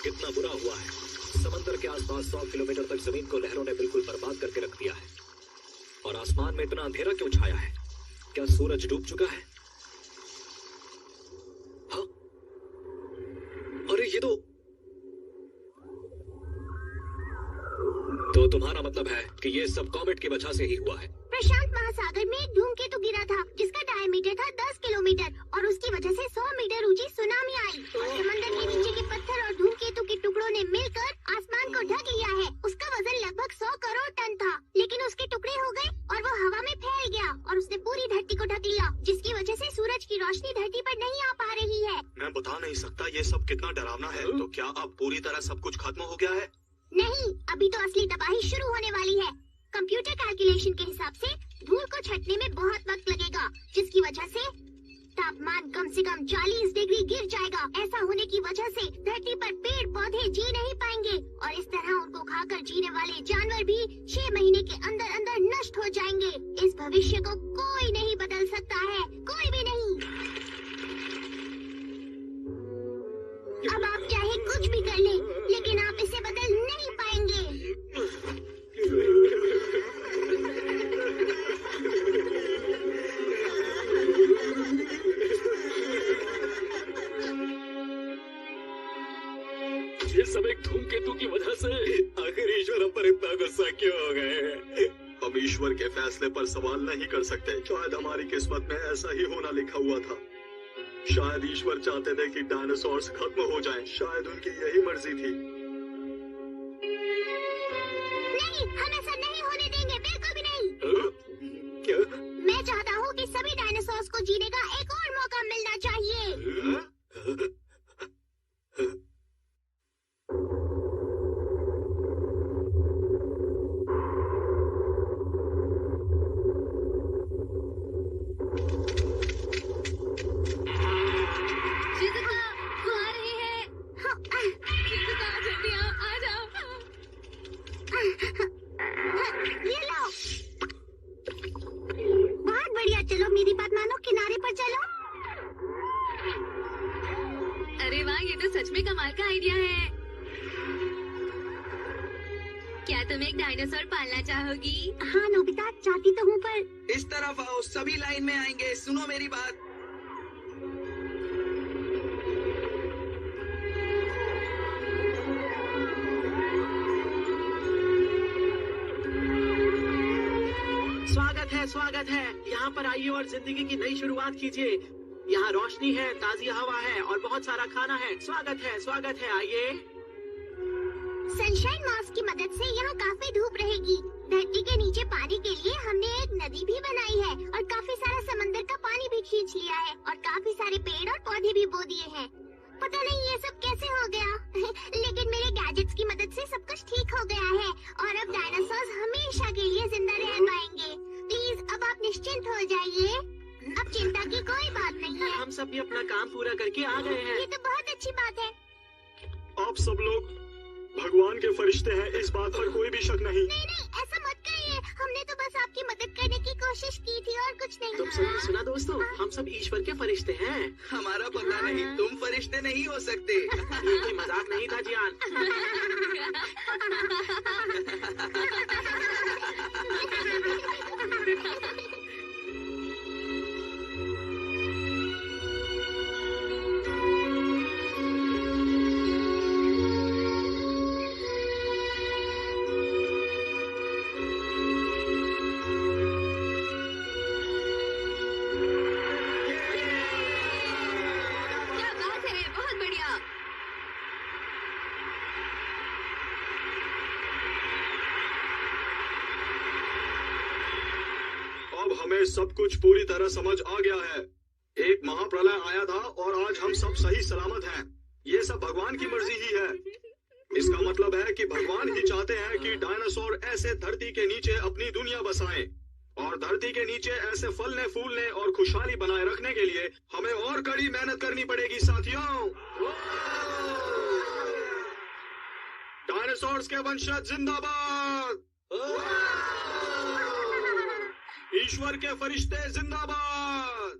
कितना बुरा हुआ है। समंदर के आसपास 100 किलोमीटर तक जमीन को लहरों ने बिल्कुल बर्बाद करके रख दिया है। और आसमान में इतना अंधेरा क्यों छाया है? क्या सूरज डूब चुका है? हाँ? अरे ये तो तुम्हारा मतलब है कि ये सब कॉमेट की वजह से ही हुआ है। प्रशांत महासागर में एक धूमकेतु गिरा था जिसका डायमीटर था 10 किलोमीटर और उसकी वजह से 100 मीटर ऊंची सुनामी आई और समंदर के नीचे के पत्थर और धूमकेतु के टुकड़ों ने मिलकर आसमान को ढक लिया है। उसका वजन लगभग 100 करोड़ टन था, लेकिन उसके टुकड़े हो गए और वो हवा में फैल गया और उसने पूरी धरती को ढक लिया, जिसकी वजह से सूरज की रोशनी धरती पर नहीं आ पा रही है। मैं बता नहीं सकता ये सब कितना डरावना है। तो क्या अब पूरी तरह सब कुछ खत्म हो गया है? नहीं, अभी तो असली तबाही शुरू होने वाली है। कंप्यूटर कैलकुलेशन के हिसाब से धूल को छटने में बहुत वक्त लगेगा, जिसकी वजह से तापमान कम से कम 40 डिग्री गिर जाएगा। ऐसा होने की वजह से धरती पर पेड़ पौधे जी नहीं पाएंगे और इस तरह उनको खाकर जीने वाले जानवर भी 6 महीने के अंदर अंदर नष्ट हो जाएंगे। इस भविष्य को कोई नहीं बदल सकता है, कोई भी नहीं। अब आप चाहे कुछ भी कर लें, लेकिन आप इसे बदल नहीं पाएंगे। ये सब एक धूमकेतु की वजह से। आखिर ईश्वर हम पर इतना गुस्सा क्यों हो गए? हम ईश्वर के फैसले पर सवाल नहीं कर सकते। शायद हमारी किस्मत में ऐसा ही होना लिखा हुआ था। शायद ईश्वर चाहते थे कि डायनासोर्स खत्म हो जाएं। शायद उनकी यही मर्जी थी। नहीं, हम ऐसा नहीं होने देंगे, बिल्कुल भी नहीं। क्या? मैं चाहता हूँ कि सभी डायनासोर्स को जीने का एक और मौका मिलना चाहिए। शिजुका, वो आ रही है। शिजुका, जल्दी आओ, आ जाओ। ये लो। बहुत बढ़िया, चलो मेरी बात मानो, किनारे पर चलो। अरे वाह, ये तो सच में कमाल का आइडिया है। क्या तुम एक डायनासोर पालना चाहोगी? हाँ नोबिता, चाहती तो हूँ पर। इस तरफ आओ, सभी लाइन में आएंगे। सुनो मेरी बात। स्वागत है। यहाँ पर आइए और जिंदगी की नई शुरुआत कीजिए। यहाँ रोशनी है, ताजी हवा है और बहुत सारा खाना है। स्वागत है, आइए। सनशाइन मास्क की मदद से यहाँ काफी धूप रहेगी। धरती के नीचे पानी के लिए हमने एक नदी भी बनाई है और काफी सारा समंदर का पानी भी खींच लिया है और काफी सारे पेड़ और पौधे भी बो दिए हैं। पता नहीं ये सब कैसे हो गया लेकिन मेरे गैजेट्स की मदद से सब कुछ ठीक हो गया है और अब डायनासोर्स हमेशा के लिए जिंदा रह पाएंगे। प्लीज अब आप निश्चिंत हो जाइए। अब चिंता की कोई बात नहीं है। हम सब भी अपना काम पूरा करके आ गए हैं। ये तो बहुत अच्छी बात है। आप सब लोग भगवान के फरिश्ते हैं, इस बात पर कोई भी शक नहीं। नहीं ऐसा मत कहिए। हमने तो बस आपकी मदद करने की कोशिश की थी और कुछ नहीं। तुम सबने सुना दोस्तों, हम सब ईश्वर के फरिश्ते हैं। हमारा पता नहीं, तुम फरिश्ते नहीं हो सकते। ये कोई मजाक नहीं था जियान। क्या बात है, बहुत बढ़िया। अब हमें सब कुछ पूरी तरह समझ आ गया है। एक महाप्रलय आया था और आज हम सब सही सलामत हैं। ये सब भगवान की मर्जी ही है। इसका मतलब है कि भगवान ही चाहते हैं कि डायनासोर ऐसे धरती के नीचे अपनी दुनिया बसाएं और धरती के नीचे ऐसे फलने फूलने और खुशहाली बनाए रखने के लिए हमें और कड़ी मेहनत करनी पड़ेगी साथियों। डायनासोर्स के वंशज जिंदाबाद। ईश्वर के फरिश्ते जिंदाबाद।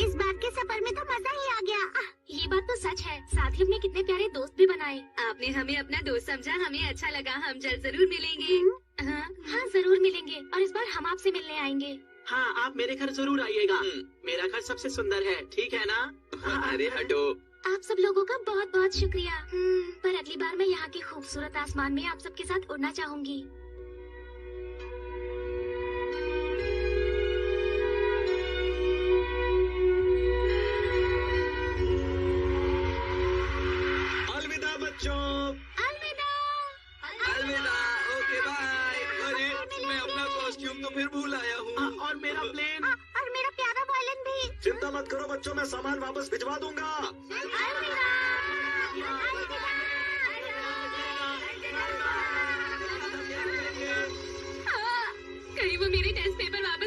इस बार के सफर में तो मजा ही आ गया। ये बात तो सच है। साथ ही हमने कितने प्यारे दोस्त भी बनाए। आपने हमें अपना दोस्त समझा, हमें अच्छा लगा। हम जल्द जरूर मिलेंगे। हाँ जरूर मिलेंगे और इस बार हम आपसे मिलने आएंगे। हाँ, आप मेरे घर जरूर आइएगा। मेरा घर सबसे सुंदर है, ठीक है ना? अरे हटो। आप सब लोगों का बहुत बहुत शुक्रिया। पर अगली बार मैं यहाँ के खूबसूरत आसमान में आप सबके साथ उड़ना चाहूंगी। अलविदा बच्चों। अलविदा। अलविदा। Okay bye. अरे मैं अपना कॉस्ट्यूम तो फिर भूल आया हूँ। और मेरा प्लेन। और मेरा प्यारा वायलिन भी। चिंता मत करो बच्चों, मैं सामान वापस भिजवा दूंगा। अलविदा। कहीं वो मेरे टेस्ट पेपर वापस